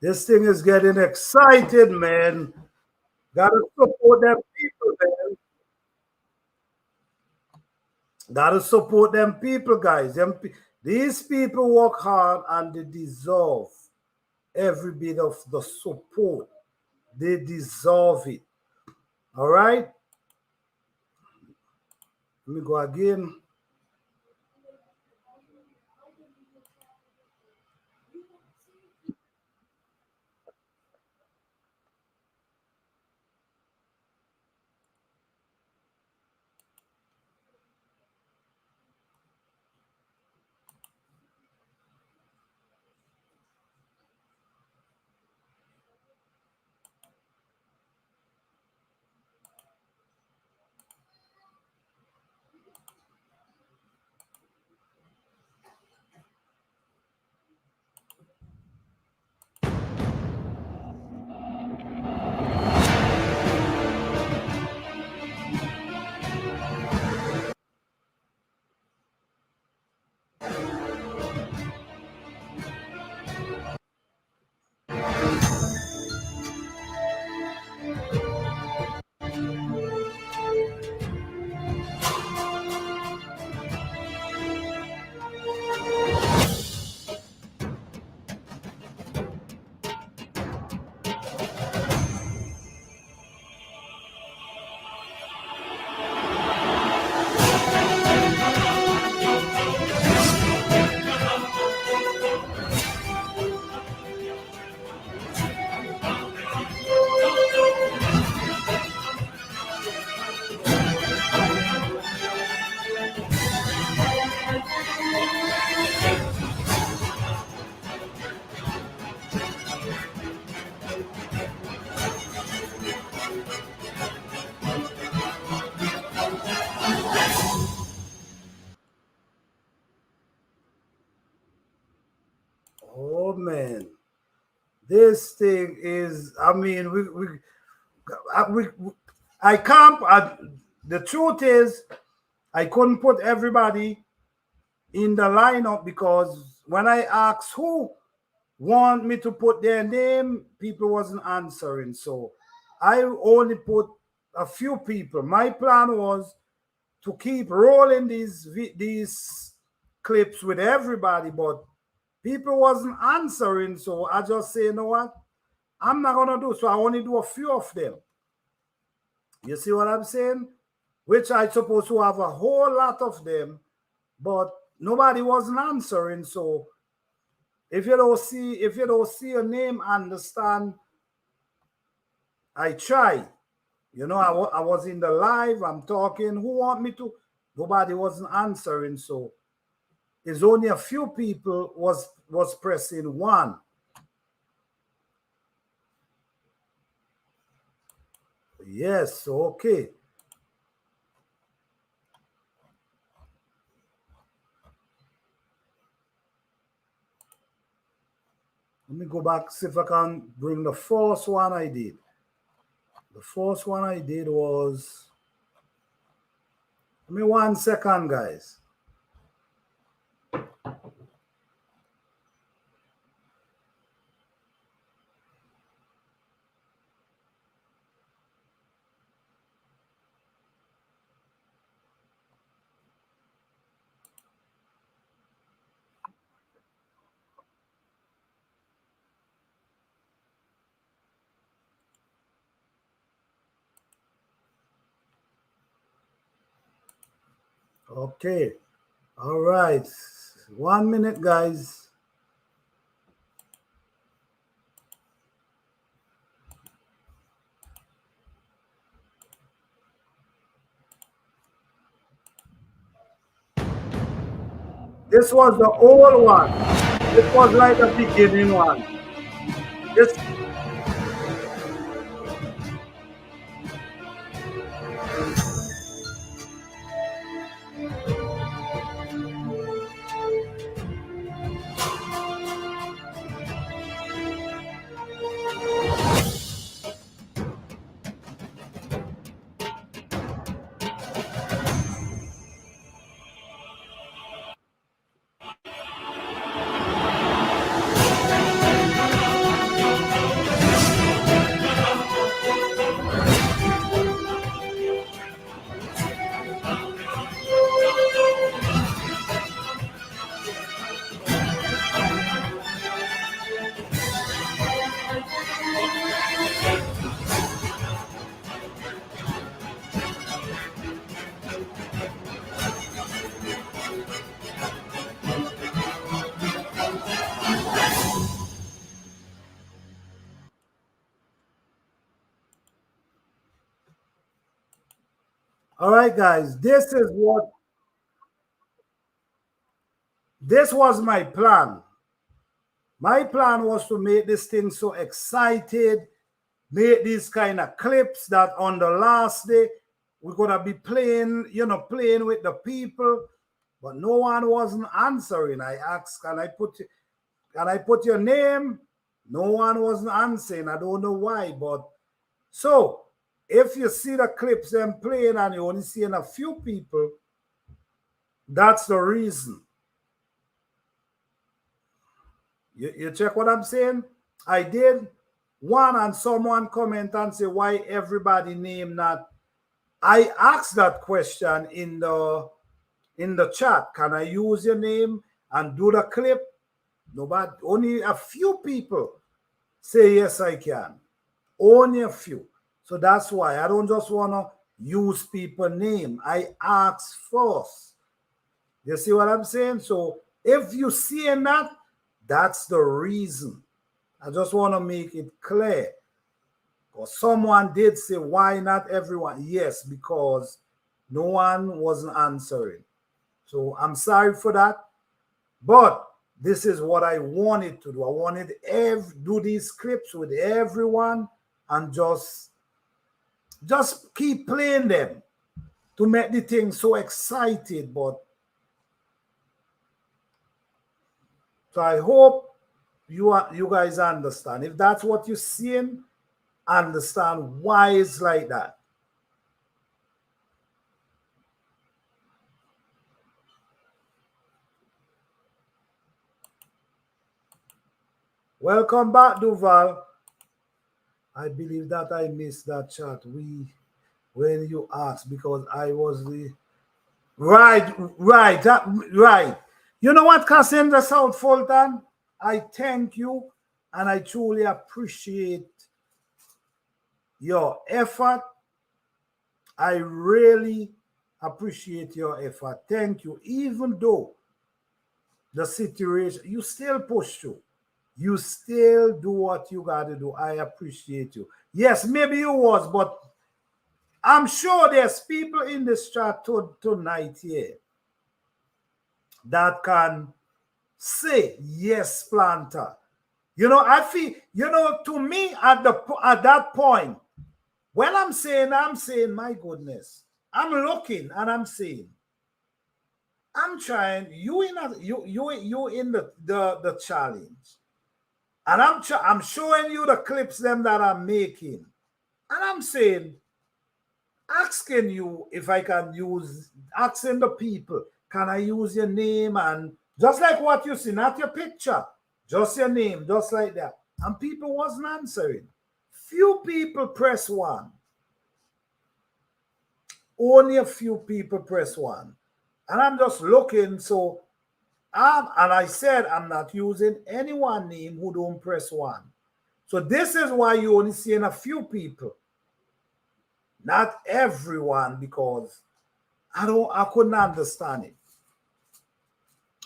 This thing is getting excited, man. Gotta support them people, man. Gotta support them people, guys. These people work hard and they deserve every bit of the support. They deserve it. All right? Let me go again. Oh man, this thing is. I mean, I can't. The truth is, I couldn't put everybody in the lineup because when I asked who want me to put their name, people wasn't answering. So I only put a few people. My plan was to keep rolling these clips with everybody, but people wasn't answering. So I just say, you know what? I'm not gonna do. So I only do a few of them. You see what I'm saying? Which I supposed to have a whole lot of them, but nobody wasn't answering. So if you don't see a name, understand. I try. You know, I was in the live. I'm talking. Who want me to? Nobody wasn't answering. So it's only a few people was pressing one. Yes. Okay. Let me go back, see if I can bring the first one I did. The first one I did was, give me 1 second, guys. Okay. All right. 1 minute, guys. This was the old one. This was like a beginning one. This All right, guys, this was my plan. My plan was to make this thing so excited, make these kind of clips that on the last day we're gonna be playing, playing with the people, but no one wasn't answering. I asked, can I put your name? No one wasn't answering. I don't know why, but so if you see the clips them playing and you only seeing a few people, that's the reason. You check what I'm saying? I did one and someone comment and say why everybody name not. I asked that question in the chat. Can I use your name and do the clip? Nobody, only a few people say yes, I can. Only a few. So that's why I don't just want to use people name. I ask first. You see what I'm saying? So if you see that, that's the reason. I just want to make it clear. Because someone did say, why not everyone? Yes, because no one wasn't answering. So I'm sorry for that. But this is what I wanted to do. I wanted to do these clips with everyone and just keep playing them to make the thing so excited. But so I hope you guys understand. If that's what you're seeing, understand why it's like that. Welcome back, Duval. I believe that I missed that chat. When you asked, because I was the right. You know what, Cassandra South Fulton? I thank you and I truly appreciate your effort. I really appreciate your effort. Thank you. Even though the situation, you still push through. You still do what you got to do. I appreciate you. Yes, maybe you was, but I'm sure there's people in this chat tonight here that can say yes, planter. I feel, to me at that point, when I'm saying, my goodness, I'm looking and I'm saying, I'm trying. You in the challenge, and I'm showing you the clips them that I'm making, and I'm saying, asking you if I can asking the people, can I use your name and just like what you see, not your picture, just your name, just like that, and people wasn't answering. Few people press one. Only a few people press one. And I'm just looking. So, and I said I'm not using anyone name who don't press one. So this is why you only seeing a few people. Not everyone, because I couldn't understand it.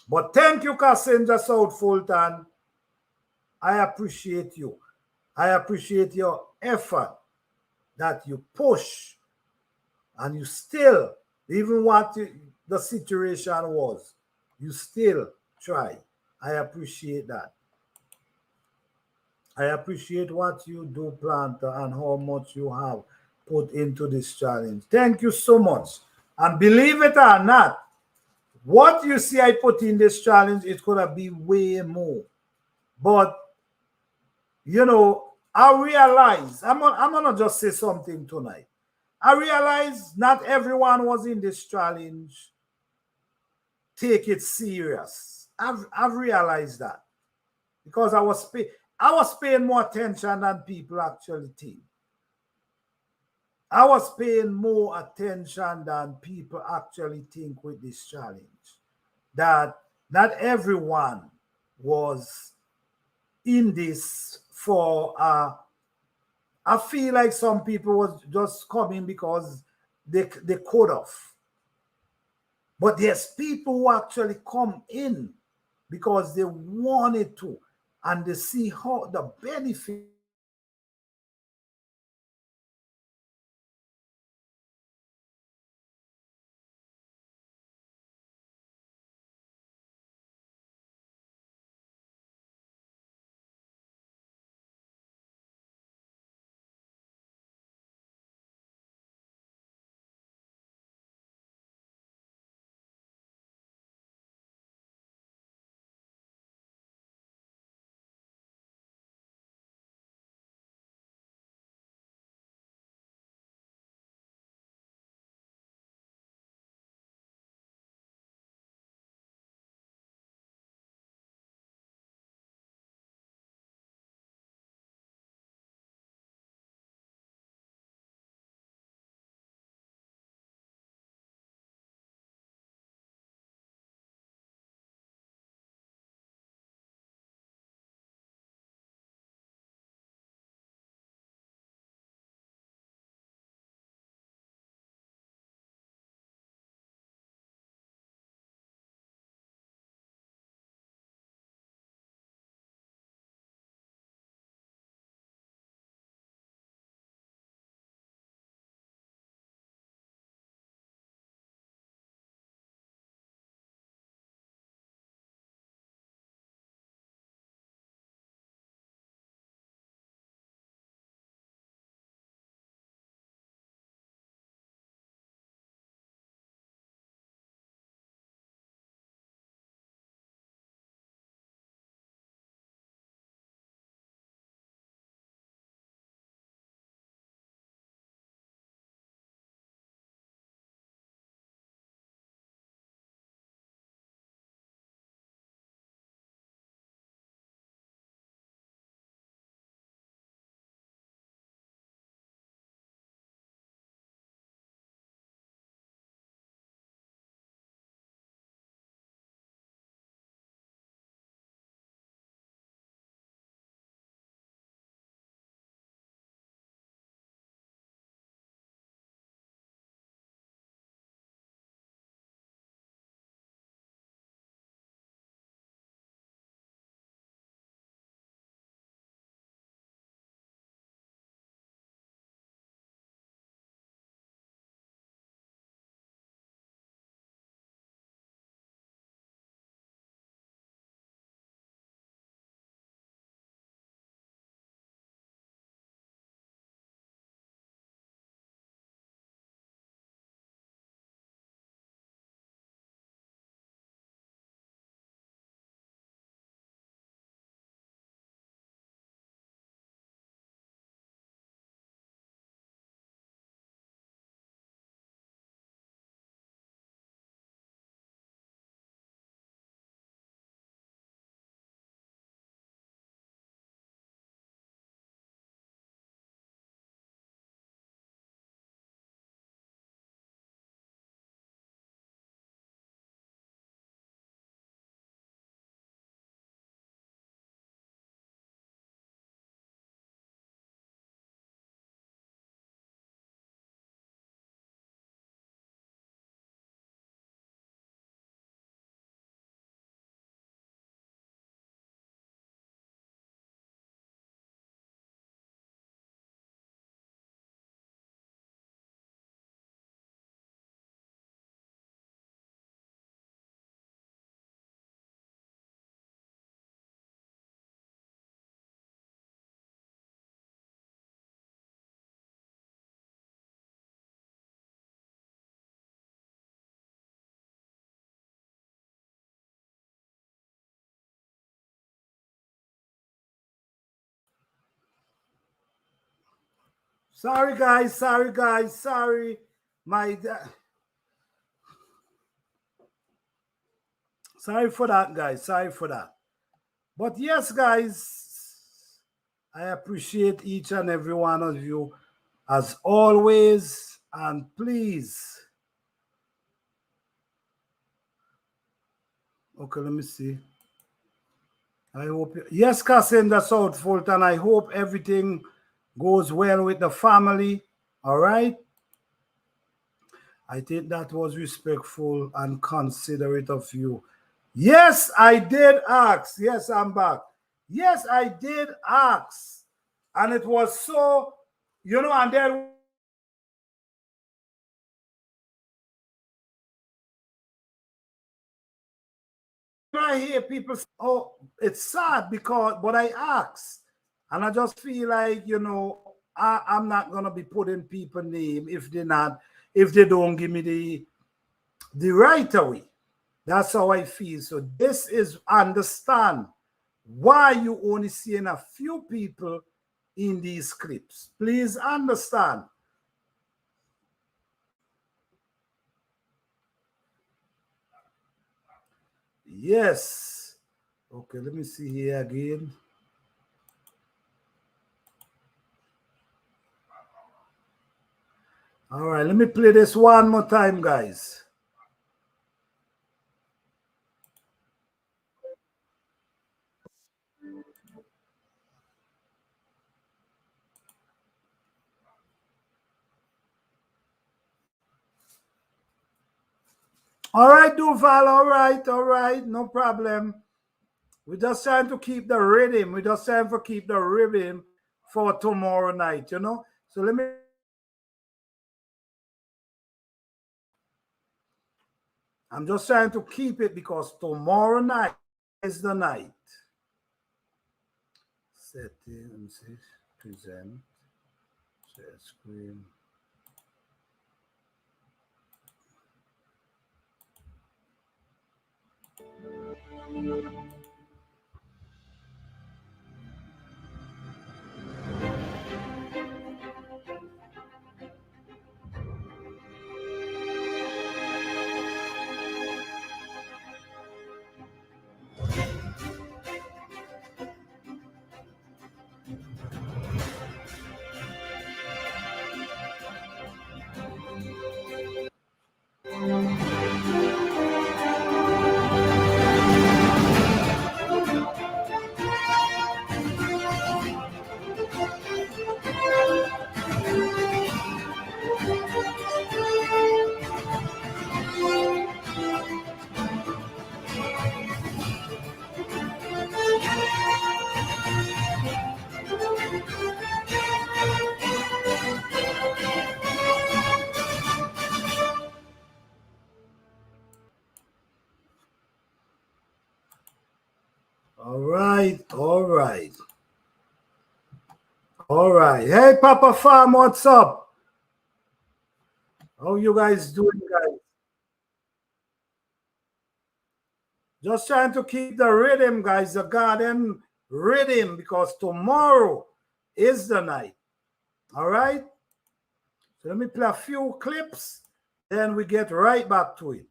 But thank you, Cassandra South Fulton. I appreciate you. I appreciate your effort that you push and you still, even what the situation was, you still try. I appreciate that. I appreciate what you do, Planter, and how much you have put into this challenge. Thank you so much. And believe it or not, what you see I put in this challenge is going to be way more. But, I realize, I'm going to just say something tonight. I realize not everyone was in this challenge. Take it serious. I've realized that because I was paying more attention than people actually think. I was paying more attention than people actually think with this challenge. That not everyone was in this for a I feel like some people was just coming because they could have. But there's people who actually come in because they wanted to, and they see how the benefit. Sorry, guys. Sorry, guys. Sorry. My. Sorry for that, guys. Sorry for that. But yes, guys, I appreciate each and every one of you as always. And please, okay, let me see. I hope, yes, Cassandra South Fulton, I hope everything goes well with the family. All right. I think that was respectful and considerate of you. Yes, I did ask. Yes, I'm back. Yes, I did ask. And it was so, and then I hear people say, oh, it's sad but I asked. And I just feel like, I'm not gonna be putting people name if they don't give me the right away. That's how I feel. So this is understand why you only seeing a few people in these clips. Please understand. Yes. Okay, let me see here again. All right, let me play this one more time, guys. All right, Duval. All right, no problem. We're just trying to keep the rhythm. We're just trying to keep the rhythm for tomorrow night, So let me. I'm just trying to keep it because tomorrow night is the night. Settings, present, share screen. All right, all right. All right. Hey, Papa Farm, what's up? How you guys doing, guys? Just trying to keep the rhythm, guys, the garden rhythm, because tomorrow is the night. All right? So let me play a few clips, then we get right back to it.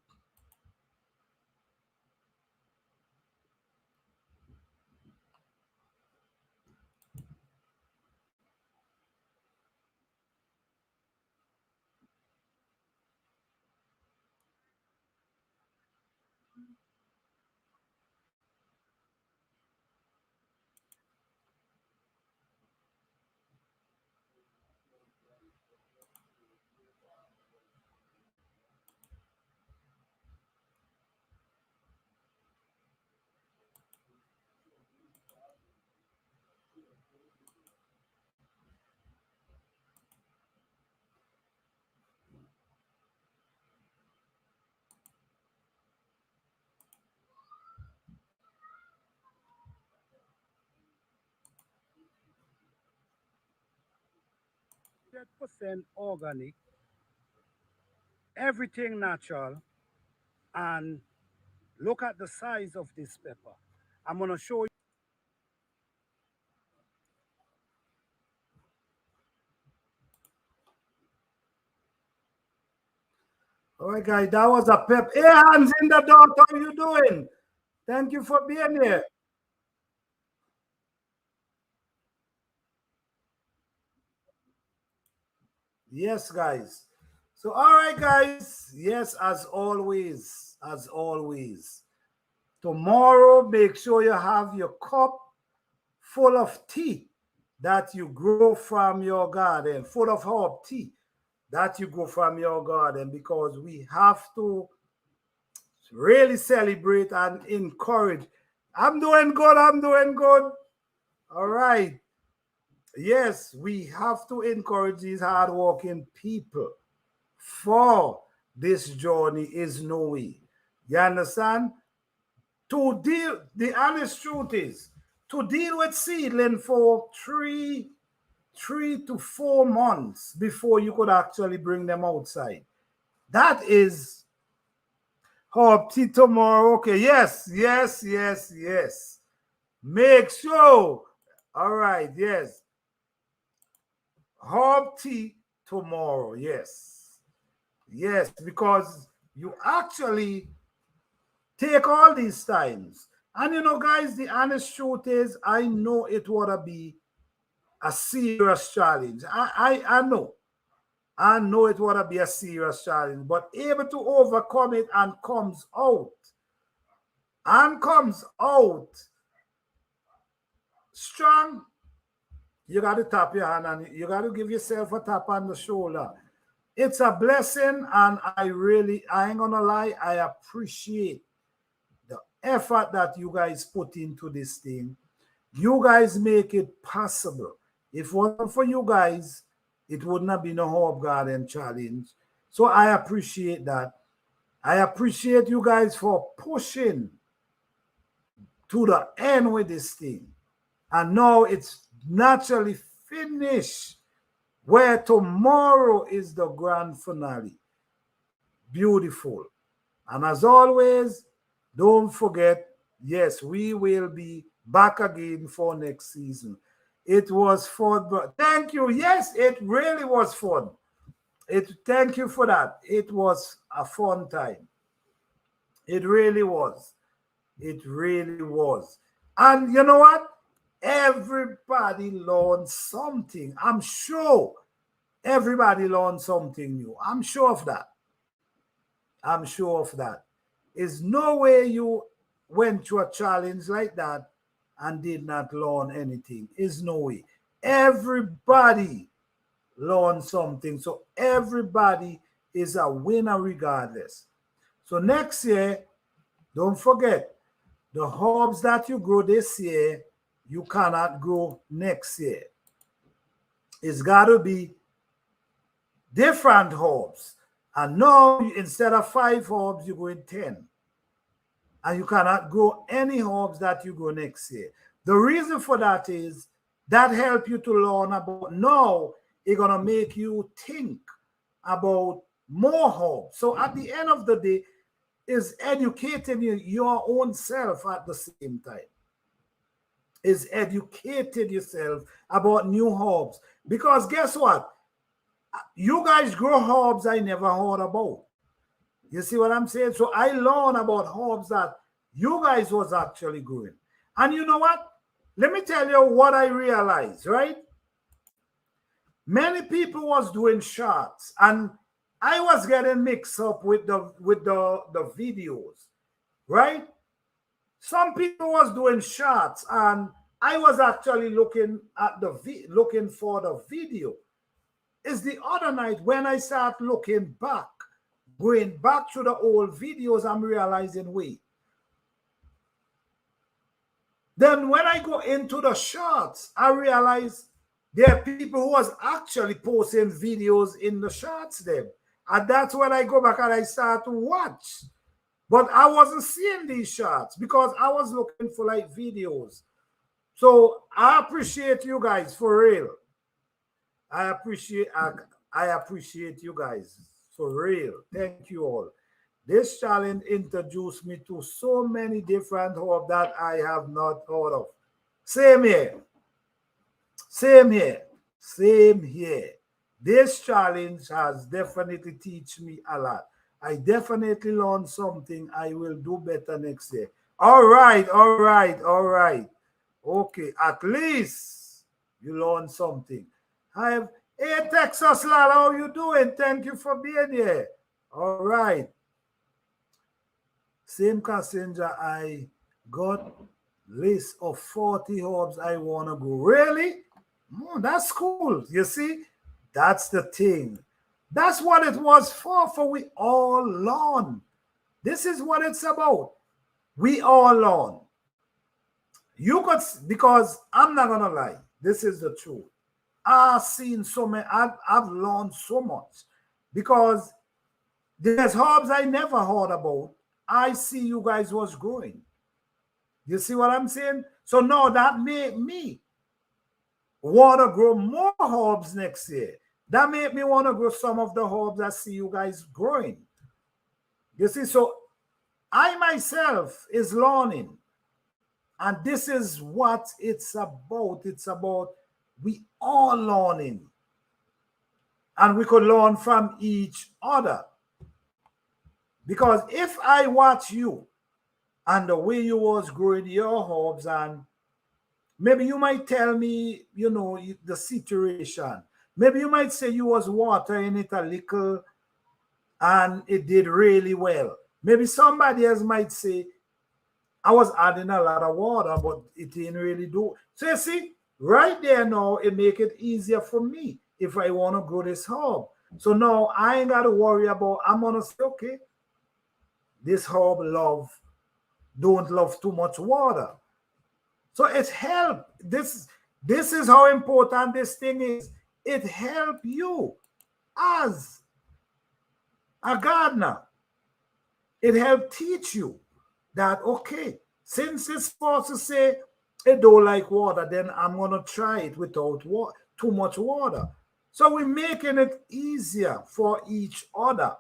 %, organic, everything natural, and look at the size of this pepper. I'm gonna show you. All right, guys, that was a pep. Hey, hands in the door. How you doing? Thank you for being here. Yes, guys. So, all right, guys. Yes, as always, tomorrow, make sure you have your cup full of tea. that you grow from your garden, full of herb tea that you grow from your garden, because we have to really celebrate and encourage. I'm doing good. I'm doing good. All right. Yes, we have to encourage these hardworking people, for this journey is no way. You understand? To deal, the honest truth is, to deal with seedling for three to 4 months before you could actually bring them outside. That is hope till tomorrow. Okay, yes, yes, yes, yes. Make sure. All right, yes. Hope tea tomorrow. Yes. Yes, because you actually take all these times. And you know, guys, the honest truth is, I know it would be a serious challenge. I know. I know it would be a serious challenge, but able to overcome it and comes out strong. You got to tap your hand and you got to give yourself a tap on the shoulder. It's a blessing, and I ain't gonna lie, I appreciate the effort that you guys put into this thing. You guys make it possible. If it wasn't for you guys, it would not be no Herb Garden Challenge. So I appreciate that. I appreciate you guys for pushing to the end with this thing. And now it's naturally finished, where tomorrow is the grand finale. Beautiful. And as always, don't forget, yes, we will be back again for next season. It was fun, but thank you. Yes, it really was fun. Thank you for that. It was a fun time. It really was. It really was. And you know what? Everybody learned something. I'm sure everybody learned something new. I'm sure of that. I'm sure of that. There's no way you went through a challenge like that and did not learn anything. Is no way. Everybody learned something. So everybody is a winner regardless. So next year, don't forget, the herbs that you grow this year, you cannot grow next year. It's got to be different herbs. And now, instead of 5 herbs, you're going 10. And you cannot grow any herbs that you grow next year. The reason for that is that help you to learn about now. It's going to make you think about more herbs. So at the end of the day, is educating your own self at the same time. Is educating yourself about new herbs. Because guess what? You guys grow herbs I never heard about. You see what I'm saying? So I learned about herbs that you guys was actually growing. And you know what? Let me tell you what I realized, right? Many people was doing shots, and I was getting mixed up with the videos, right? Some people was doing shots, and I was actually looking at looking for the video. It's the other night when I start looking back, going back to the old videos, I'm realizing, wait. Then when I go into the shots, I realize there are people who was actually posting videos in the shots then. And that's when I go back and I start to watch. But I wasn't seeing these shots because I was looking for like videos. So I appreciate you guys for real. I appreciate you guys for real. Thank you all. This challenge introduced me to so many different herbs that I have not heard of. Same here. Same here. Same here. This challenge has definitely teach me a lot. I definitely learned something. I will do better next year. All right, all right, all right. Okay, at least you learned something. Hey, Texas lad, how you doing? Thank you for being here. All right. Same passenger, I got list of 40 herbs I want to go. Really? Oh, that's cool. You see, that's the thing. That's what it was for we all learn. This is what it's about. We all learn. You could, because I'm not gonna lie, this is the truth. I've seen so many, I've learned so much because there's herbs I never heard about. I see you guys was growing. You see what I'm saying? So now that made me want to grow more herbs next year. That made me want to grow some of the herbs I see you guys growing. You see, so I myself is learning. And this is what it's about. It's about we all learning. And we could learn from each other. Because if I watch you and the way you was growing your herbs, and maybe you might tell me, you know, the situation. Maybe you might say you was watering it a little and it did really well. Maybe somebody else might say, I was adding a lot of water, but it didn't really do. So you see, right there now, it make it easier for me if I want to grow this herb. So now I ain't got to worry about, I'm going to say, okay, this herb don't love too much water. So it help. This is how important this thing is. It help you as a gardener. It help teach you that, okay, since it's supposed to say it don't like water, then I'm going to try it without too much water. So we're making it easier for each other.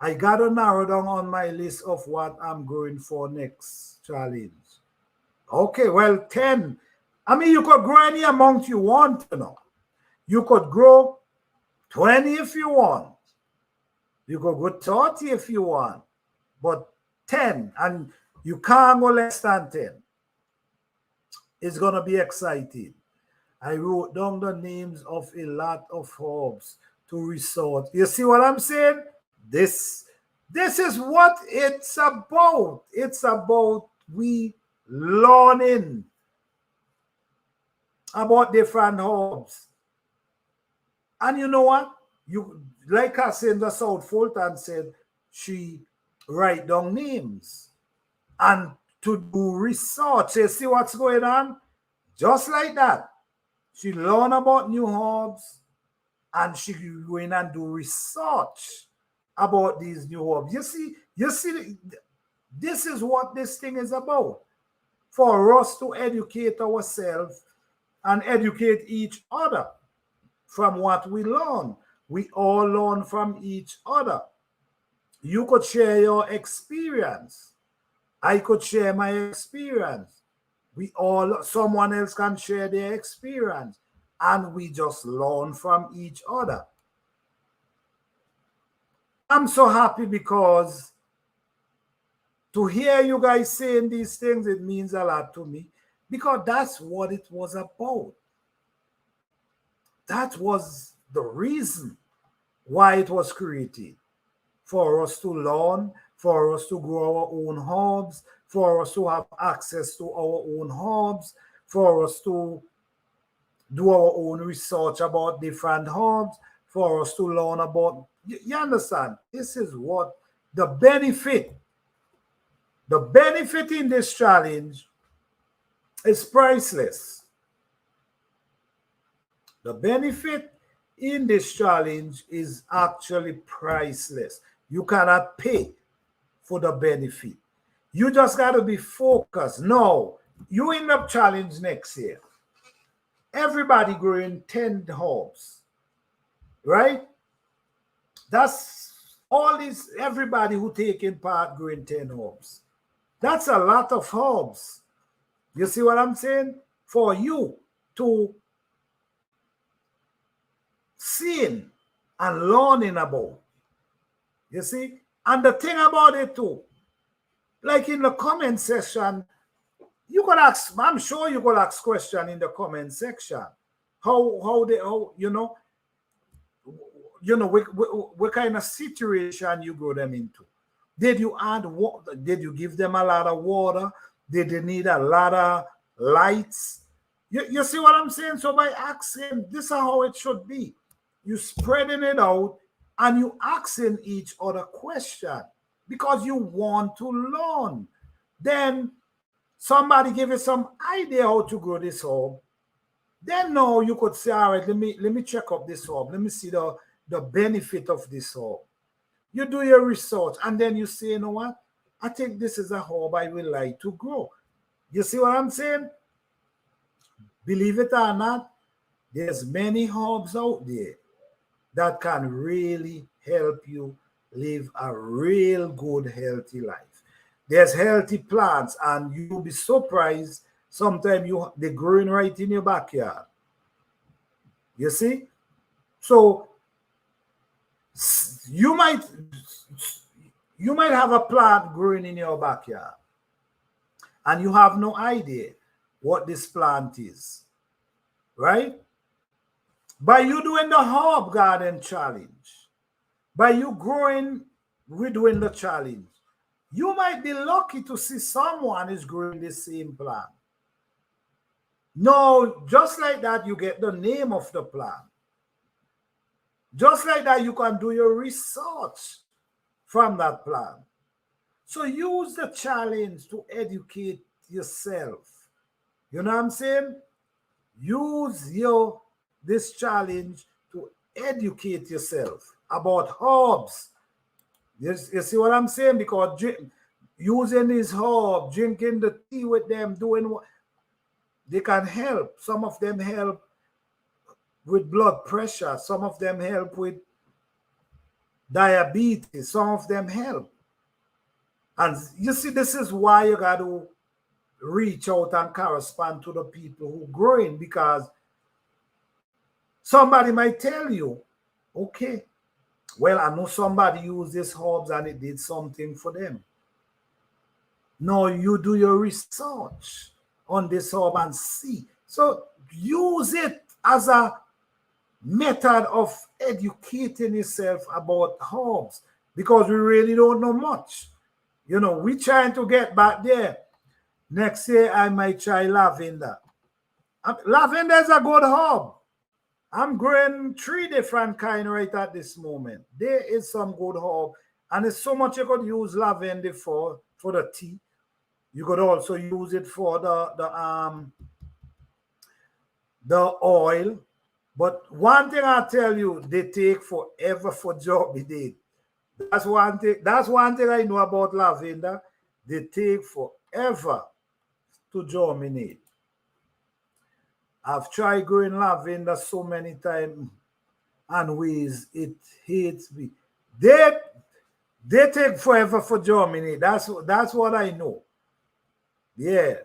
I got to narrow down on my list of what I'm going for next challenge. Okay, well, 10. I mean, you could grow any amount you want, you know. You could grow 20 if you want. You could go 30 if you want. But 10, and you can't go less than 10. It's going to be exciting. I wrote down the names of a lot of herbs to resort. You see what I'm saying? This is what it's about. It's about we learning about different herbs. And you know what? You like Cassandra South Fulton said, she write down names and to do research. You see what's going on? Just like that. She learn about new herbs and she go in and do research about these new herbs. You see, this is what this thing is about. For us to educate ourselves and educate each other from what we learn. We all learn from each other. You could share your experience. I could share my experience. Someone else can share their experience. And we just learn from each other. I'm so happy because to hear you guys saying these things, it means a lot to me because that's what it was about. That was the reason why it was created. For us to learn, for us to grow our own herbs, for us to have access to our own herbs, for us to do our own research about different herbs, for us to learn about, you understand? This is what the benefit in this challenge is priceless. The benefit in this challenge is actually priceless. You cannot pay for the benefit. You just got to be focused. No, you in the challenge next year. Everybody growing 10 herbs, right? That's all this, everybody who taking part growing 10 herbs. That's a lot of herbs. You see what I'm saying? For you to seeing and learning about. You see? And the thing about it too, like in the comment section, you could ask, I'm sure you could ask question in the comment section. How what kind of situation you grow them into. Did you add water? Did you give them a lot of water? Did they need a lot of lights? You see what I'm saying? So by asking, this is how it should be. You spreading it out and you asking each other question because you want to learn. Then somebody give you some idea how to grow this herb. Then now you could say, all right, let me check up this herb. Let me see the benefit of this herb. You do your research and then you say, you know what? I think this is a herb I will like to grow. You see what I'm saying? Believe it or not, there's many herbs out there that can really help you live a real good, healthy life. There's healthy plants, and you'll be surprised sometimes they're growing right in your backyard. You see? So you might have a plant growing in your backyard and you have no idea what this plant is, right? By you doing the herb garden challenge, by you growing, we're doing the challenge, you might be lucky to see someone is growing the same plant. No, just like that, you get the name of the plant. Just like that, you can do your research from that plant. So use the challenge to educate yourself. You know what I'm saying? Use this challenge to educate yourself about herbs. You see what I'm saying? Because using these herbs, drinking the tea with them, doing what they can help. Some of them help with blood pressure. Some of them help with diabetes. Some of them help. And you see, this is why you got to reach out and correspond to the people who growing, because somebody might tell you, okay, well, I know somebody used this herbs and it did something for them. No, you do your research on this herb and see. So use it as a method of educating yourself about herbs, because we really don't know much. You know, we're trying to get back there. Next year, I might try lavender. Lavender is a good herb. I'm growing 3 different kind right at this moment. There is some good herb, and there's so much you could use lavender for the tea. You could also use it for the oil. But one thing I tell you, they take forever for germinate. That's one thing. That's one thing I know about lavender. They take forever to germinate. I've tried growing lavender so many times and ways it hates me. They take forever for germinate. That's what I know. Yeah.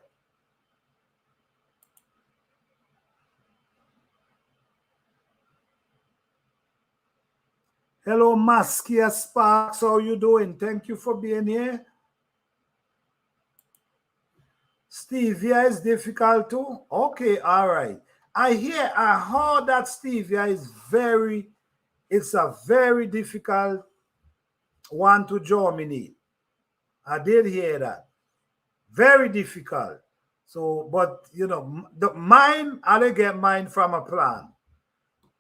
Hello, Maskia Sparks. How you doing? Thank you for being here. Stevia is difficult too? Okay, all right. I heard that stevia is it's a very difficult one to germinate. I did hear that. Very difficult. So, but you know, mine, I did get mine from a plant.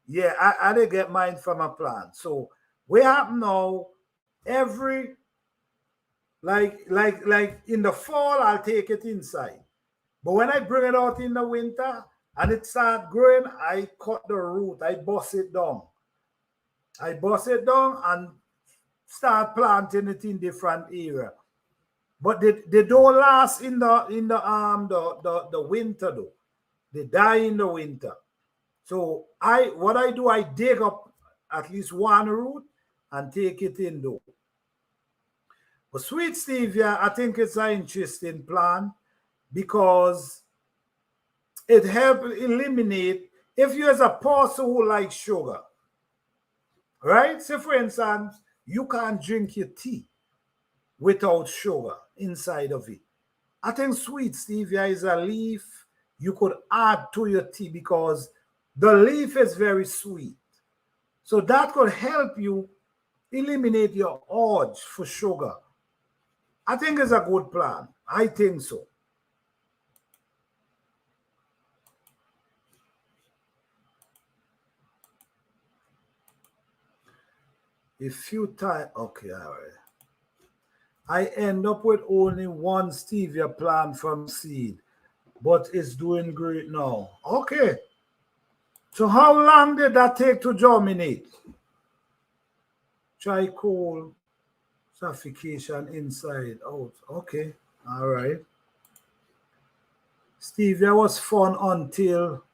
Yeah, I did get mine from a plant. So we have now every like in the fall, I'll take it inside. But when I bring it out in the winter and it start growing, I cut the root, I bust it down. I bust it down and start planting it in different area. But they don't last in the winter though. They die in the winter. So what I do, I dig up at least one root and take it in though. But sweet stevia, I think it's an interesting plant because it helps eliminate, if you as a person who likes sugar, right? So for instance, you can't drink your tea without sugar inside of it. I think sweet stevia is a leaf you could add to your tea because the leaf is very sweet. So that could help you eliminate your urge for sugar. I think it's a good plan. I think so. a few times. Okay, all right. I end up with only one stevia plant from seed, but it's doing great now. Okay. So how long did that take to germinate? Charcoal suffocation inside out. Okay. All right. Stevia was fun until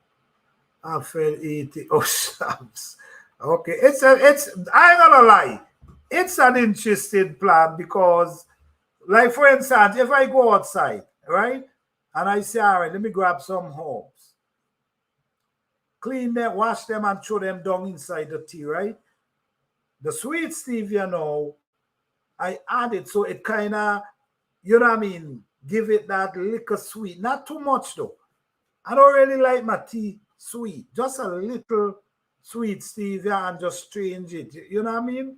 I felt 80. Oh, shucks. Okay. I ain't gonna lie. It's an interesting plant because, like, for instance, if I go outside, right, and I say, all right, let me grab some herbs, clean them, wash them, and throw them down inside the tea, right? The sweet stevia now, I add it so it kind of, you know what I mean, give it that liquor sweet. Not too much though. I don't really like my tea sweet. Just a little sweet stevia and just change it. You know what I mean?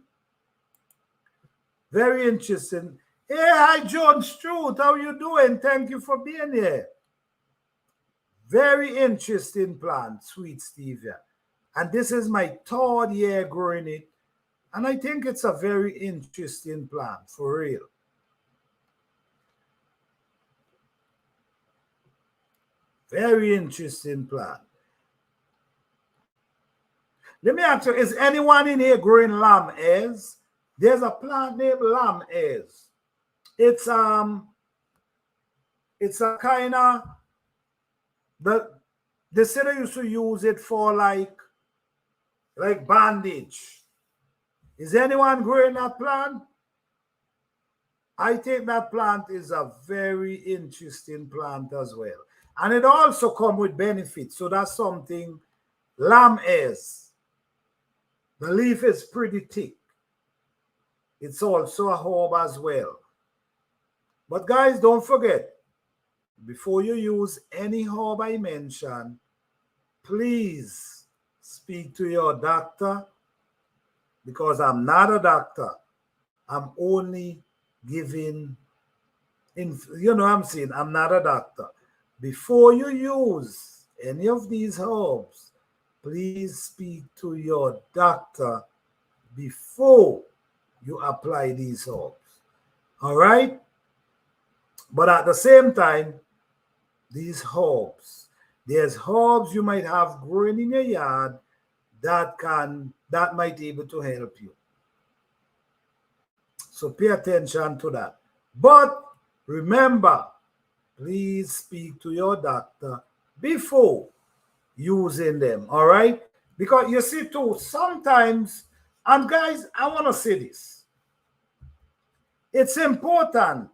Very interesting. Hey, hi, John Stroot. How you doing? Thank you for being here. Very interesting plant, sweet stevia. And this is my third year growing it. And I think it's a very interesting plant, for real. Very interesting plant. Let me ask you, is anyone in here growing lamb airs? There's a plant named lamb airs. It's a kind of the city used to use it for like bandage. Is anyone growing that plant? I think that plant is a very interesting plant as well. And it also comes with benefits. So that's something lamb is. The leaf is pretty thick. It's also a herb as well. But guys, don't forget, before you use any herb I mention, please speak to your doctor, because I'm not a doctor. I'm only giving, you know what I'm saying? I'm not a doctor. Before you use any of these herbs, please speak to your doctor before you apply these herbs. All right? But at the same time, these herbs, there's herbs you might have growing in your yard that might be able to help you. So pay attention to that. But remember, please speak to your doctor before using them. All right? Because you see too, sometimes, and guys, I want to say this. It's important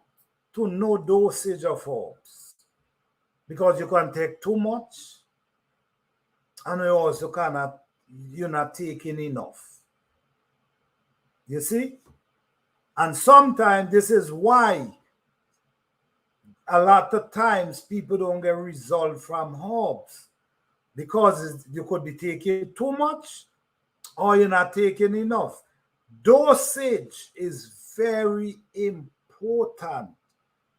to know dosage of herbs, because you can take too much and you also cannot, you're not taking enough. You see? And sometimes this is why a lot of times people don't get result from herbs, because you could be taking too much or you're not taking enough. Dosage is very important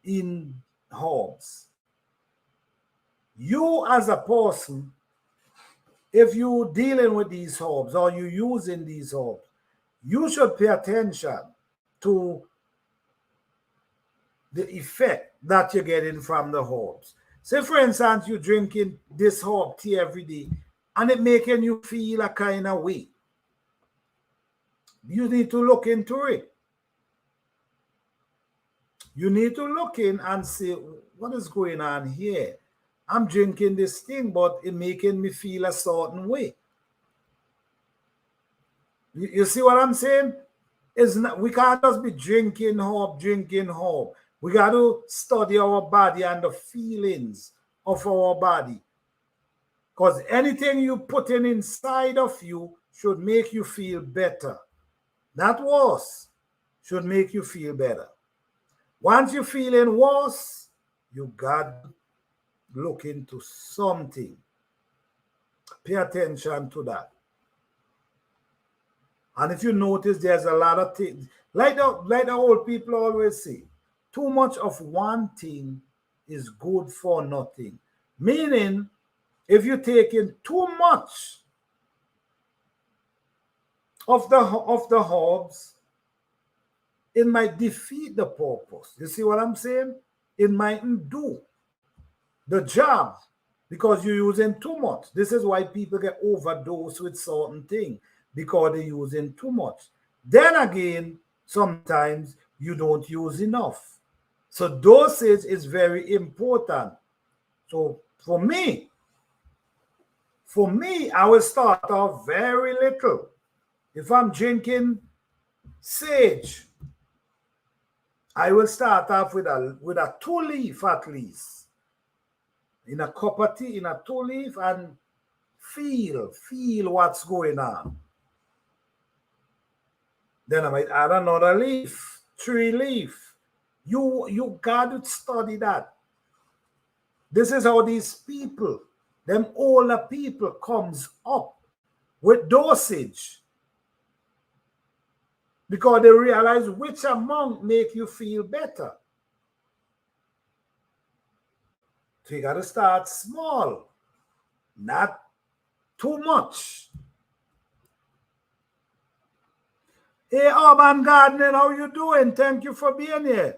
in herbs. You as a person, if you're dealing with these herbs or you're using these herbs, you should pay attention to the effect that you're getting from the herbs. Say, for instance, you're drinking this herb tea every day and it making you feel a kind of way. You need to look into it. You need to look in and say, what is going on here? I'm drinking this thing, but it making me feel a certain way. You see what I'm saying? It's not, we can't just be drinking herb. We got to study our body and the feelings of our body. Because anything you put in inside of you should make you feel better. Not worse. Should make you feel better. Once you're feeling worse, you got to look into something. Pay attention to that. And if you notice, there's a lot of things, like the old people always say, too much of one thing is good for nothing. Meaning, if you're taking too much of the herbs, it might defeat the purpose. You see what I'm saying? It mightn't do the job because you're using too much. This is why people get overdosed with certain things because they're using too much. Then again, sometimes you don't use enough. So dosage is very important. So for me, I will start off very little. If I'm drinking sage, I will start off with a 2 leaf at least. In a cup of tea, in a 2 leaf, and feel what's going on. Then I might add another leaf, 3 leaf. You got to study that. This is how these people, them older people, comes up with dosage because they realize which amount make you feel better. So you got to start small, not too much. Hey, Urban Gardening, how you doing? Thank you for being here.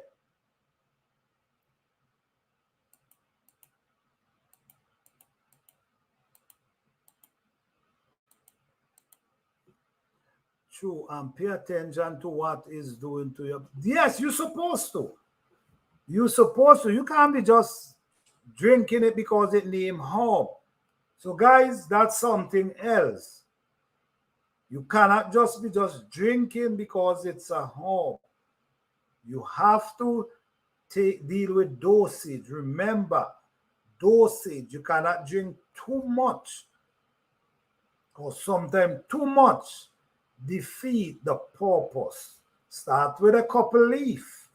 True, and pay attention to what is doing to you. Yes, you're supposed to. You're supposed to. You can't be just drinking it because it named herb. So, guys, that's something else. You cannot just be just drinking because it's a herb. You have to deal with dosage. Remember, dosage. You cannot drink too much, because sometimes too much defeat the purpose. Start with a couple leaf.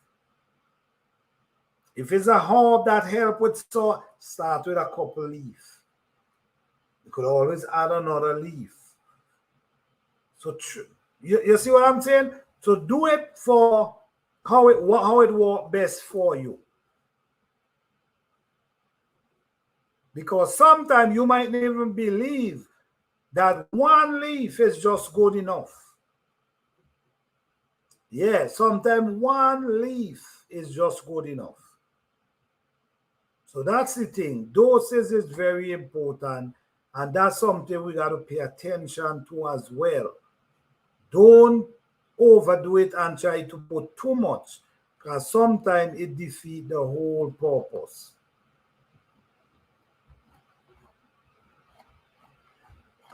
If it's a herb that help with sore, start with a couple leaf. You could always add another leaf. So you see what I'm saying? So do it for how it works best for you. Because sometimes you might not even believe that 1 leaf is just good enough. Yeah, sometimes 1 leaf is just good enough. So that's the thing. Doses is very important, and that's something we got to pay attention to as well. Don't overdo it and try to put too much, because sometimes it defeats the whole purpose.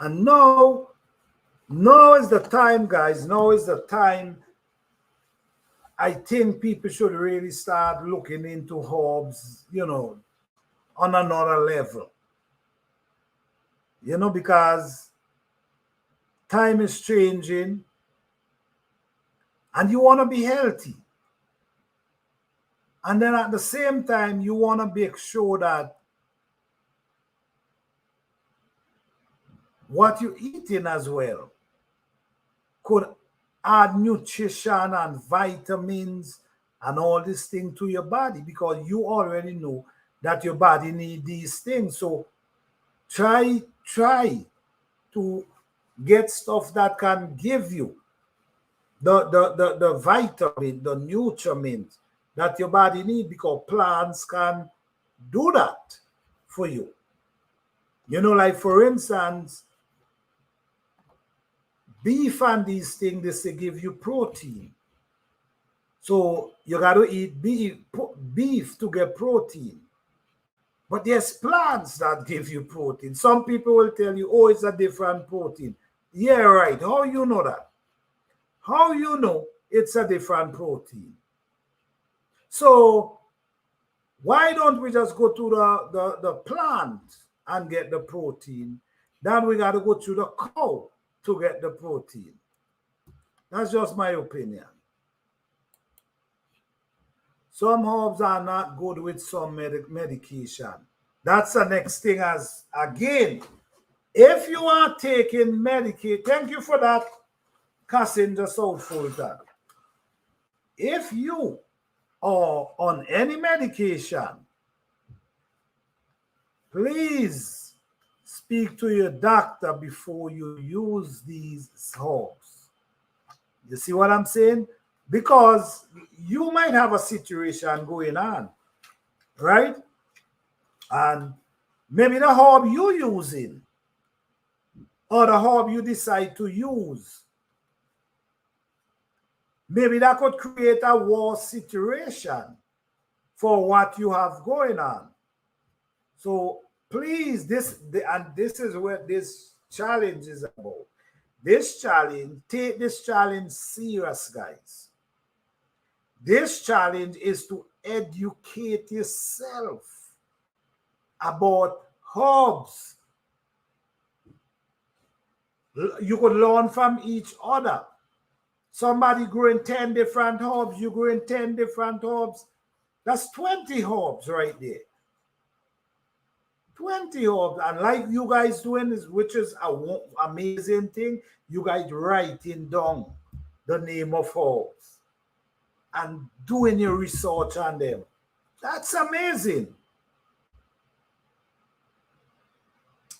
And now is the time, guys. Now is the time. I think people should really start looking into herbs, on another level. Because time is changing and you want to be healthy. And then at the same time, you want to make sure that what you're eating as well could add nutrition and vitamins and all these things to your body, because you already know that your body needs these things. So try to get stuff that can give you the vitamin, the nutriment that your body needs, because plants can do that for you. Like for instance, beef and these things, they give you protein. So you got to eat beef to get protein. But there's plants that give you protein. Some people will tell you, oh, it's a different protein. Yeah, right. How you know that? How you know it's a different protein? So why don't we just go to the plant and get the protein? Then we got to go to the cow to get the protein. That's just my opinion. Some herbs are not good with some medication. That's the next thing. As again, if you are taking medication, thank you for that, Cassinda South Fulton. If you are on any medication, please speak to your doctor before you use these herbs. You see what I'm saying? Because you might have a situation going on, right? And maybe the herb you're using or the herb you decide to use, maybe that could create a war situation for what you have going on. So please, and this is what this challenge is about. This challenge, take this challenge serious, guys. This challenge is to educate yourself about herbs. You could learn from each other. Somebody growing 10 different herbs, you growing 10 different herbs. That's 20 herbs right there. 20 herbs. And like you guys doing is, which is an amazing thing, you guys writing down the name of herbs and doing your research on them. That's amazing.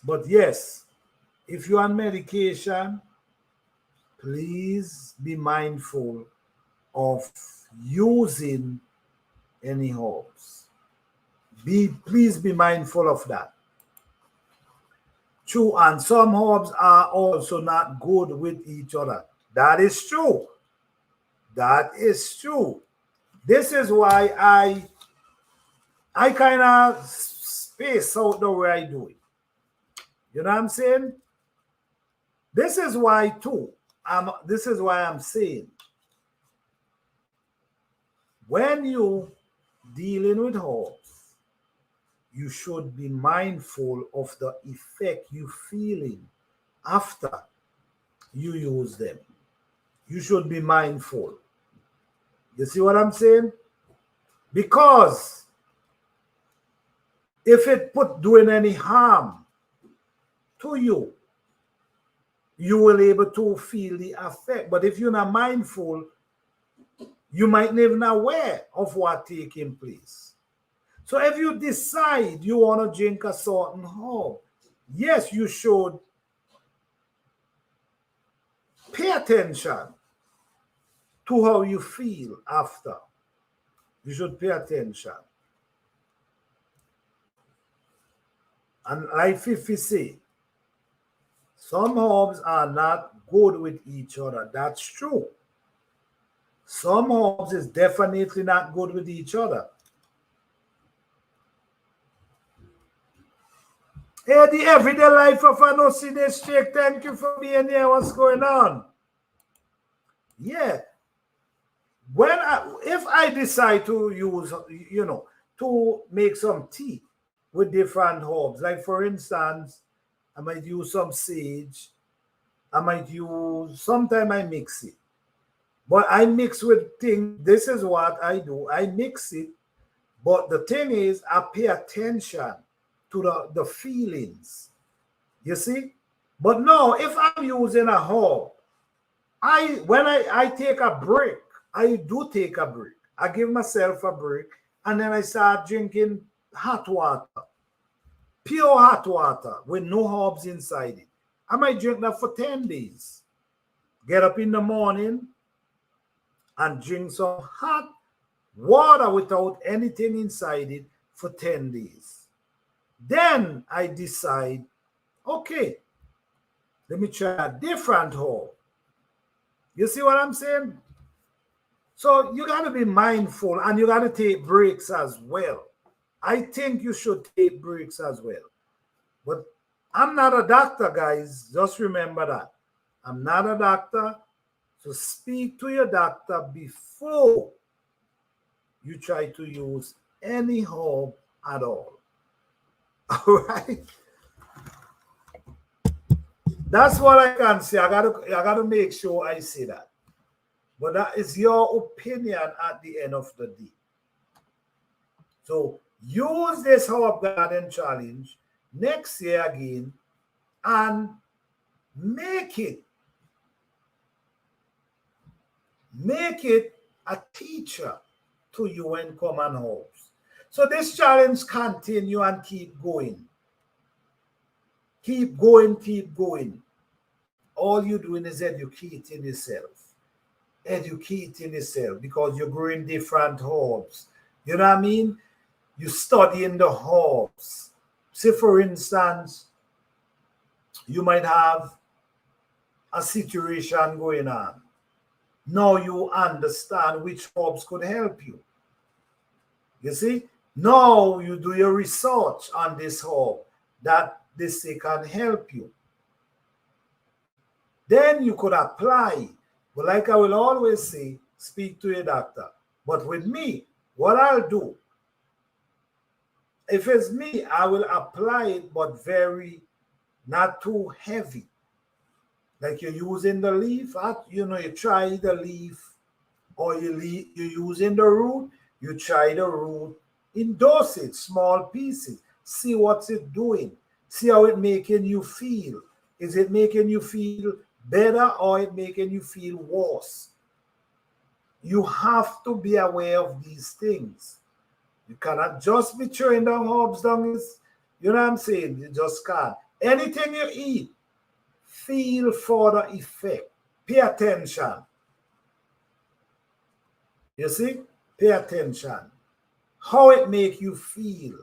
But yes, if you're on medication, please be mindful of using any herbs. Please be mindful of that. True, and some herbs are also not good with each other. That is true. That is true. This is why I kind of space out the way I do it. You know what I'm saying? This is why too. This is why I'm saying, when you dealing with herbs, you should be mindful of the effect you feeling after you use them. You should be mindful. You see what I'm saying? Because if it doing any harm to you, you will able to feel the effect. But if you're not mindful, you might not even aware of what taking place. So if you decide you want to drink a certain herb, yes, you should pay attention to how you feel after. You should pay attention. And like Fifi say, some herbs are not good with each other. That's true. Some herbs is definitely not good with each other. Hey, the everyday life of an Osine Shake, thank you for being here. What's going on? Yeah. If I decide to use, to make some tea with different herbs, like for instance, I might use some sage. Sometimes I mix it. But I mix with things. This is what I do. I mix it. But the thing is, I pay attention to the feelings. You see? But no, if I'm using a herb, when I take a break, I do take a break. I give myself a break, and then I start drinking hot water. Pure hot water with no herbs inside it. I might drink that for 10 days. Get up in the morning and drink some hot water without anything inside it for 10 days. Then I decide, okay, let me try a different herb. You see what I'm saying? So you got to be mindful, and you got to take breaks as well. I think you should take breaks as well. But I'm not a doctor, guys. Just remember that. I'm not a doctor. So speak to your doctor before you try to use any herb at all. All right? That's what I can say. I gotta make sure I say that. But that is your opinion at the end of the day. So use this herb garden challenge next year again and make it a teacher to you in common herbs. So this challenge continue and keep going. Keep going, keep going. All you're doing is educating yourself. educating yourself because you're growing different herbs. You know what I mean? You studying the herbs. Say, for instance, you might have a situation going on. Now you understand which herbs could help you. You see? Now you do your research on this herb that this can help you. Then you could apply. But like I will always say, speak to a doctor. But with me, what I'll do, if it's me, I will apply it, but very, not too heavy. Like you're using the leaf, you try the leaf, or you're using the root, you try the root in dosage, small pieces. See what's it doing. See how it making you feel. Is it making you feel better or it making you feel worse? You have to be aware of these things. You cannot just be throwing down herbs down this, you know what I'm saying? You just can't. Anything you eat, feel for the effect. Pay attention. You see? Pay attention. How it make you feel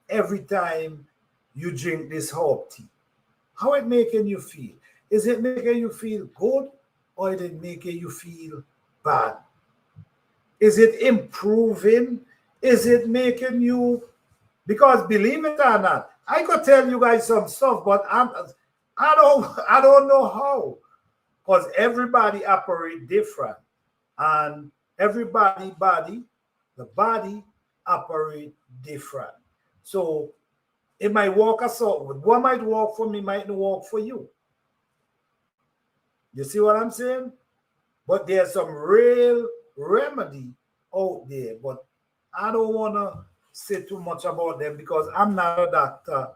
every time you drink this herb tea. How it making you feel? Is it making you feel good or is it making you feel bad? Is it improving? Is it making you, because believe it or not, I could tell you guys some stuff, but I don't know how, because everybody operate different, and everybody the body operate different. So it might work a certain. What might work for me might not work for you. You see what I'm saying? But there's some real remedy out there, but I don't want to say too much about them because I'm not a doctor,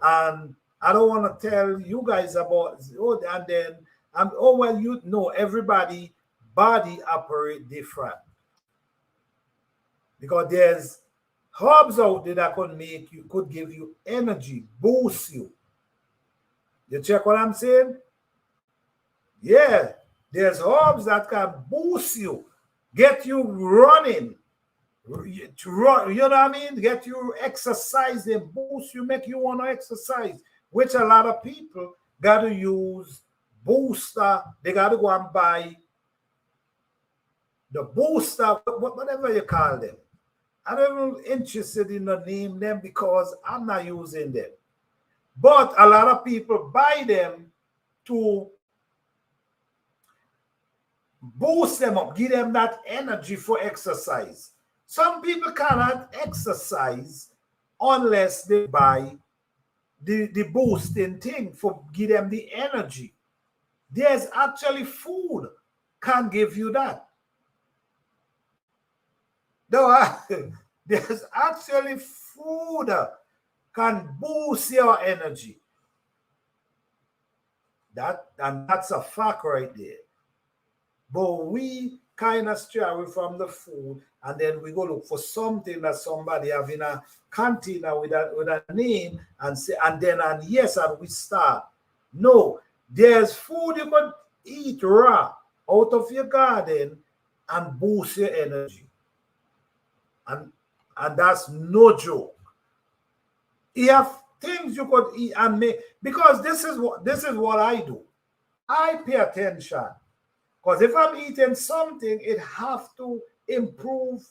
and I don't want to tell you guys about and then well, you know, everybody body operate different, because there's herbs out there that could give you energy, boost you. You check what I'm saying? Yeah, there's herbs that can boost you, get you running. To run, you know what I mean? Get you exercising, boost you, make you want to exercise, which a lot of people got to use booster. They got to go and buy the booster, whatever you call them. I'm not even interested in the name them because I'm not using them. But a lot of people buy them to boost them up, give them that energy for exercise. Some people cannot exercise unless they buy the boosting thing for give them the energy. There's actually food can give you that. There's actually food can boost your energy. That's a fact right there. But we kind of stray away from the food, and then we go look for something that somebody have in a container with a name and say, and we start. No, there's food you could eat raw out of your garden and boost your energy. And that's no joke. You have things you could eat and make, because this is what I do. I pay attention. Because if I'm eating something, it have to improve,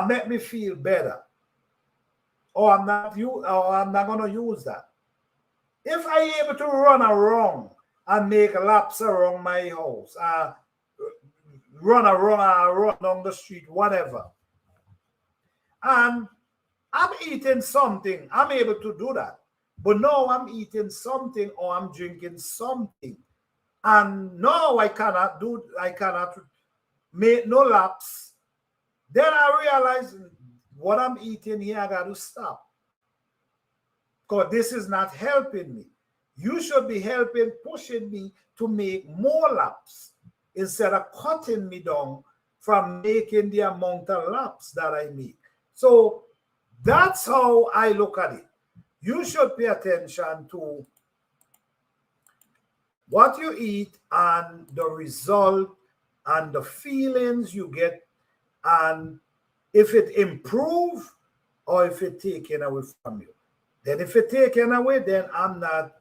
make me feel better. Or I'm not going to use that. If I'm able to run around and make laps around my house, run down the street, whatever, and I'm eating something, I'm able to do that. But now I'm eating something or I'm drinking something, and no, I cannot make no laps. Then I realize what I'm eating here, I got to stop. Because this is not helping me. You should be pushing me to make more laps instead of cutting me down from making the amount of laps that I make. So that's how I look at it. You should pay attention to what you eat and the result and the feelings you get, and if it improve or if it taken away from you. Then if it taken away, then I'm not,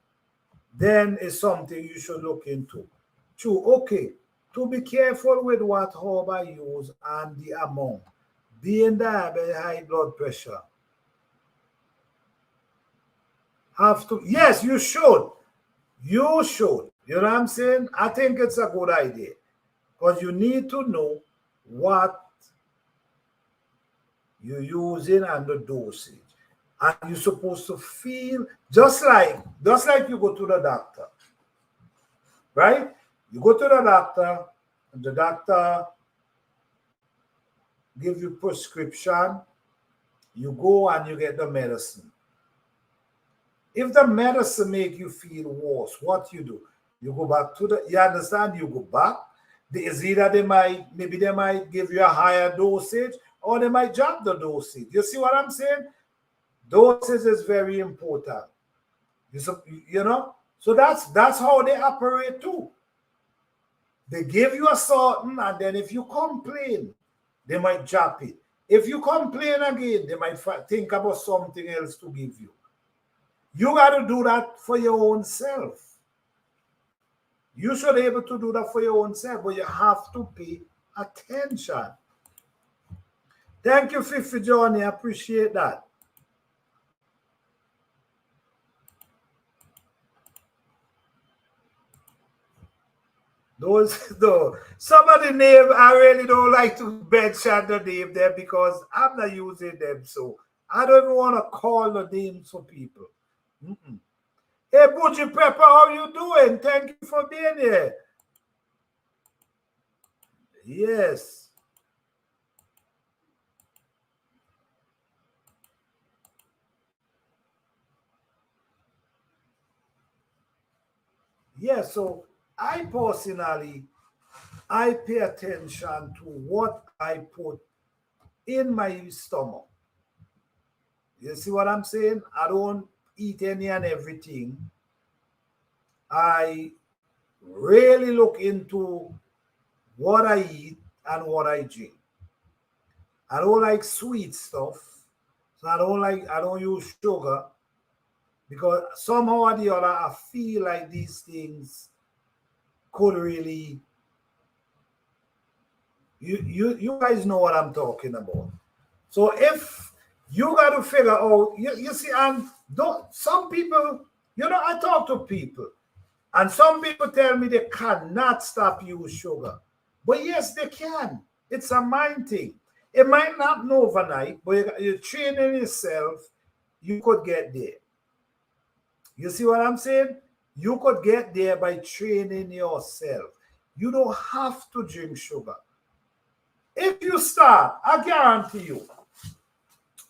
then it's something you should look into. True, okay. To be careful with what herb I use and the amount. Being diabetic, high blood pressure. Have to, yes, you should. You should. You know what I'm saying? I think it's a good idea. Because you need to know what you're using and the dosage. And you're supposed to feel just like you go to the doctor. Right? You go to the doctor, and the doctor give you prescription. You go and you get the medicine. If the medicine make you feel worse, what you do? You go back to the, you understand? You go back. It's either they might give you a higher dosage or they might drop the dosage. You see what I'm saying? Dosage is very important. You know? So that's how they operate too. They give you a certain, and then if you complain, they might drop it. If you complain again, they might think about something else to give you. You got to do that for your own self. You should be able to do that for your own self, but you have to pay attention. Thank you, Fifi Johnny. I appreciate that. Some of the name I really don't like to mention the name there because I'm not using them, so I don't even want to call the names for people. Hey, Butchie Pepper, how you doing? Thank you for being here. Yes. Yeah, so I personally, I pay attention to what I put in my stomach. You see what I'm saying? I don't eat any and everything. I really look into what I eat and what I drink. I don't like sweet stuff. So I don't use sugar because somehow or the other I feel like these things could really you guys know what I'm talking about. So if you got to figure out, you see, and don't, some people, I talk to people, and some people tell me they cannot stop use sugar. But yes, they can. It's a mind thing. It might not be overnight, but you're training yourself, you could get there. You see what I'm saying? You could get there by training yourself. You don't have to drink sugar. If you start, I guarantee you,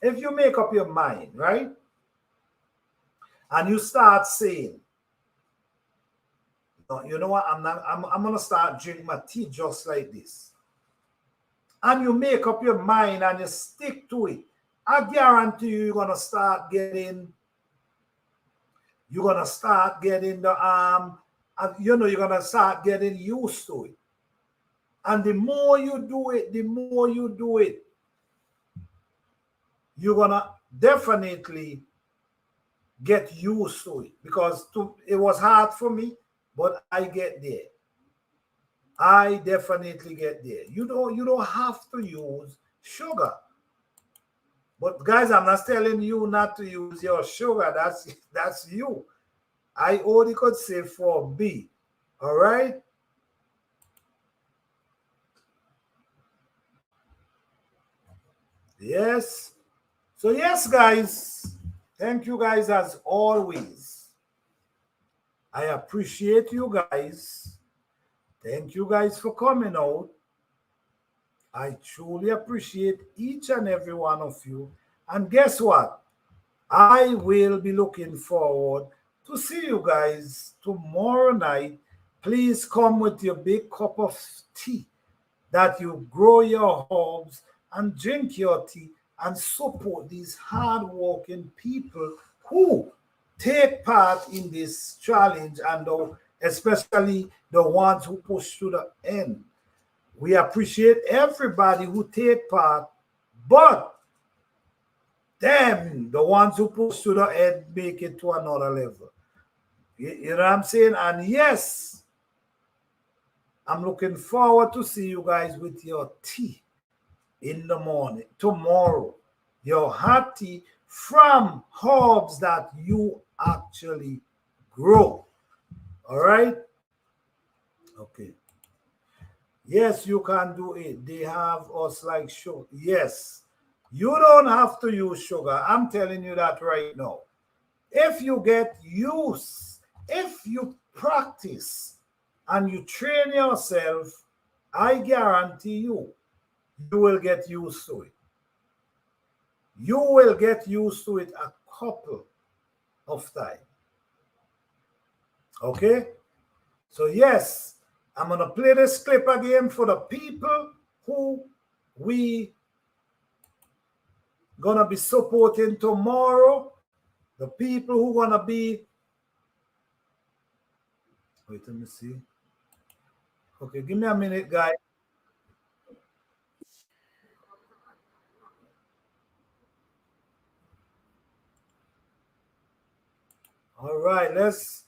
if you make up your mind, right? And you start saying, no, you know what, I'm gonna start drinking my tea just like this. And you make up your mind and you stick to it. I guarantee you, you're gonna start getting the you're gonna start getting used to it. And the more you do it, you're gonna definitely get used to it. Because it was hard for me, but I get there. I definitely get there. You don't have to use sugar. But guys, I'm not telling you not to use your sugar. That's you. I only could say for B. All right. Yes. So yes, guys. Thank you guys as always. I appreciate you guys. Thank you guys for coming out. I truly appreciate each and every one of you. And guess what? I will be looking forward to see you guys tomorrow night. Please come with your big cup of tea that you grow your herbs and drink your tea and support these hardworking people who take part in this challenge and especially the ones who push to the end. We appreciate everybody who take part, but them, the ones who push to the head, make it to another level. You know what I'm saying? And yes, I'm looking forward to see you guys with your tea in the morning, tomorrow. Your hot tea from herbs that you actually grow. All right? Okay. Yes, you can do it. They have us like sugar. Yes. You don't have to use sugar. I'm telling you that right now. If you get used, if you practice and you train yourself, I guarantee you, you will get used to it. You will get used to it a couple of times. Okay? So yes, I'm going to play this clip again for the people who we going to be supporting tomorrow. The people who going to be... Wait, let me see. Okay, give me a minute, guys. All right, let's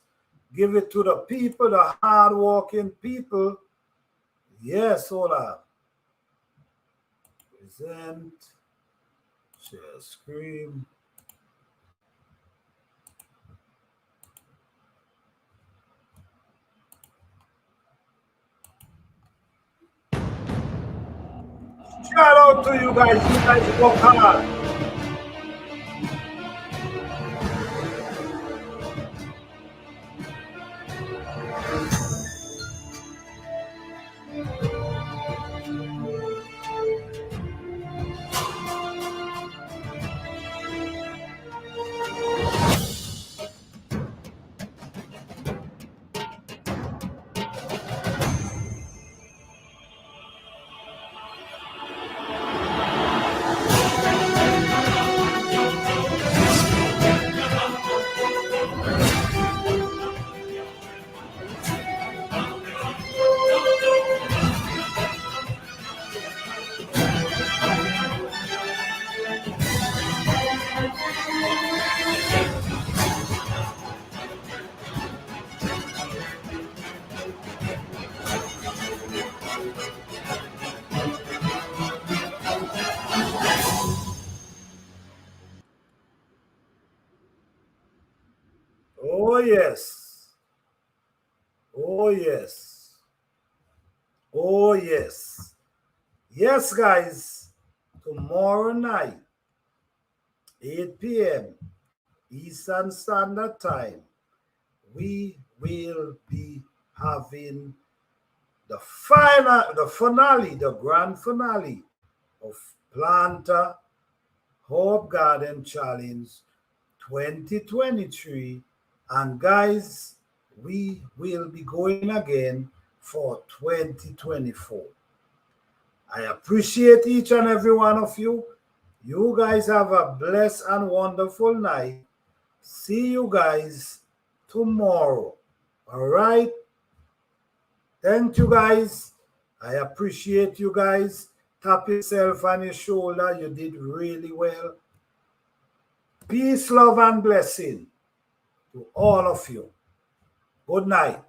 give it to the people, the hardworking people. Yes, hold on. Present, share screen. Shout out to you guys. You guys work hard. Oh, yes. Oh, yes. Oh, yes. Yes, guys. Tomorrow night, 8 p.m. Eastern Standard Time, we will be having the finale, the grand finale of Planter Herb Garden Challenge 2023. And guys, we will be going again for 2024. I appreciate each and every one of you. You guys have a blessed and wonderful night. See you guys tomorrow. All right? Thank you, guys. I appreciate you guys. Tap yourself on your shoulder. You did really well. Peace, love, and blessing to all of you. Good night.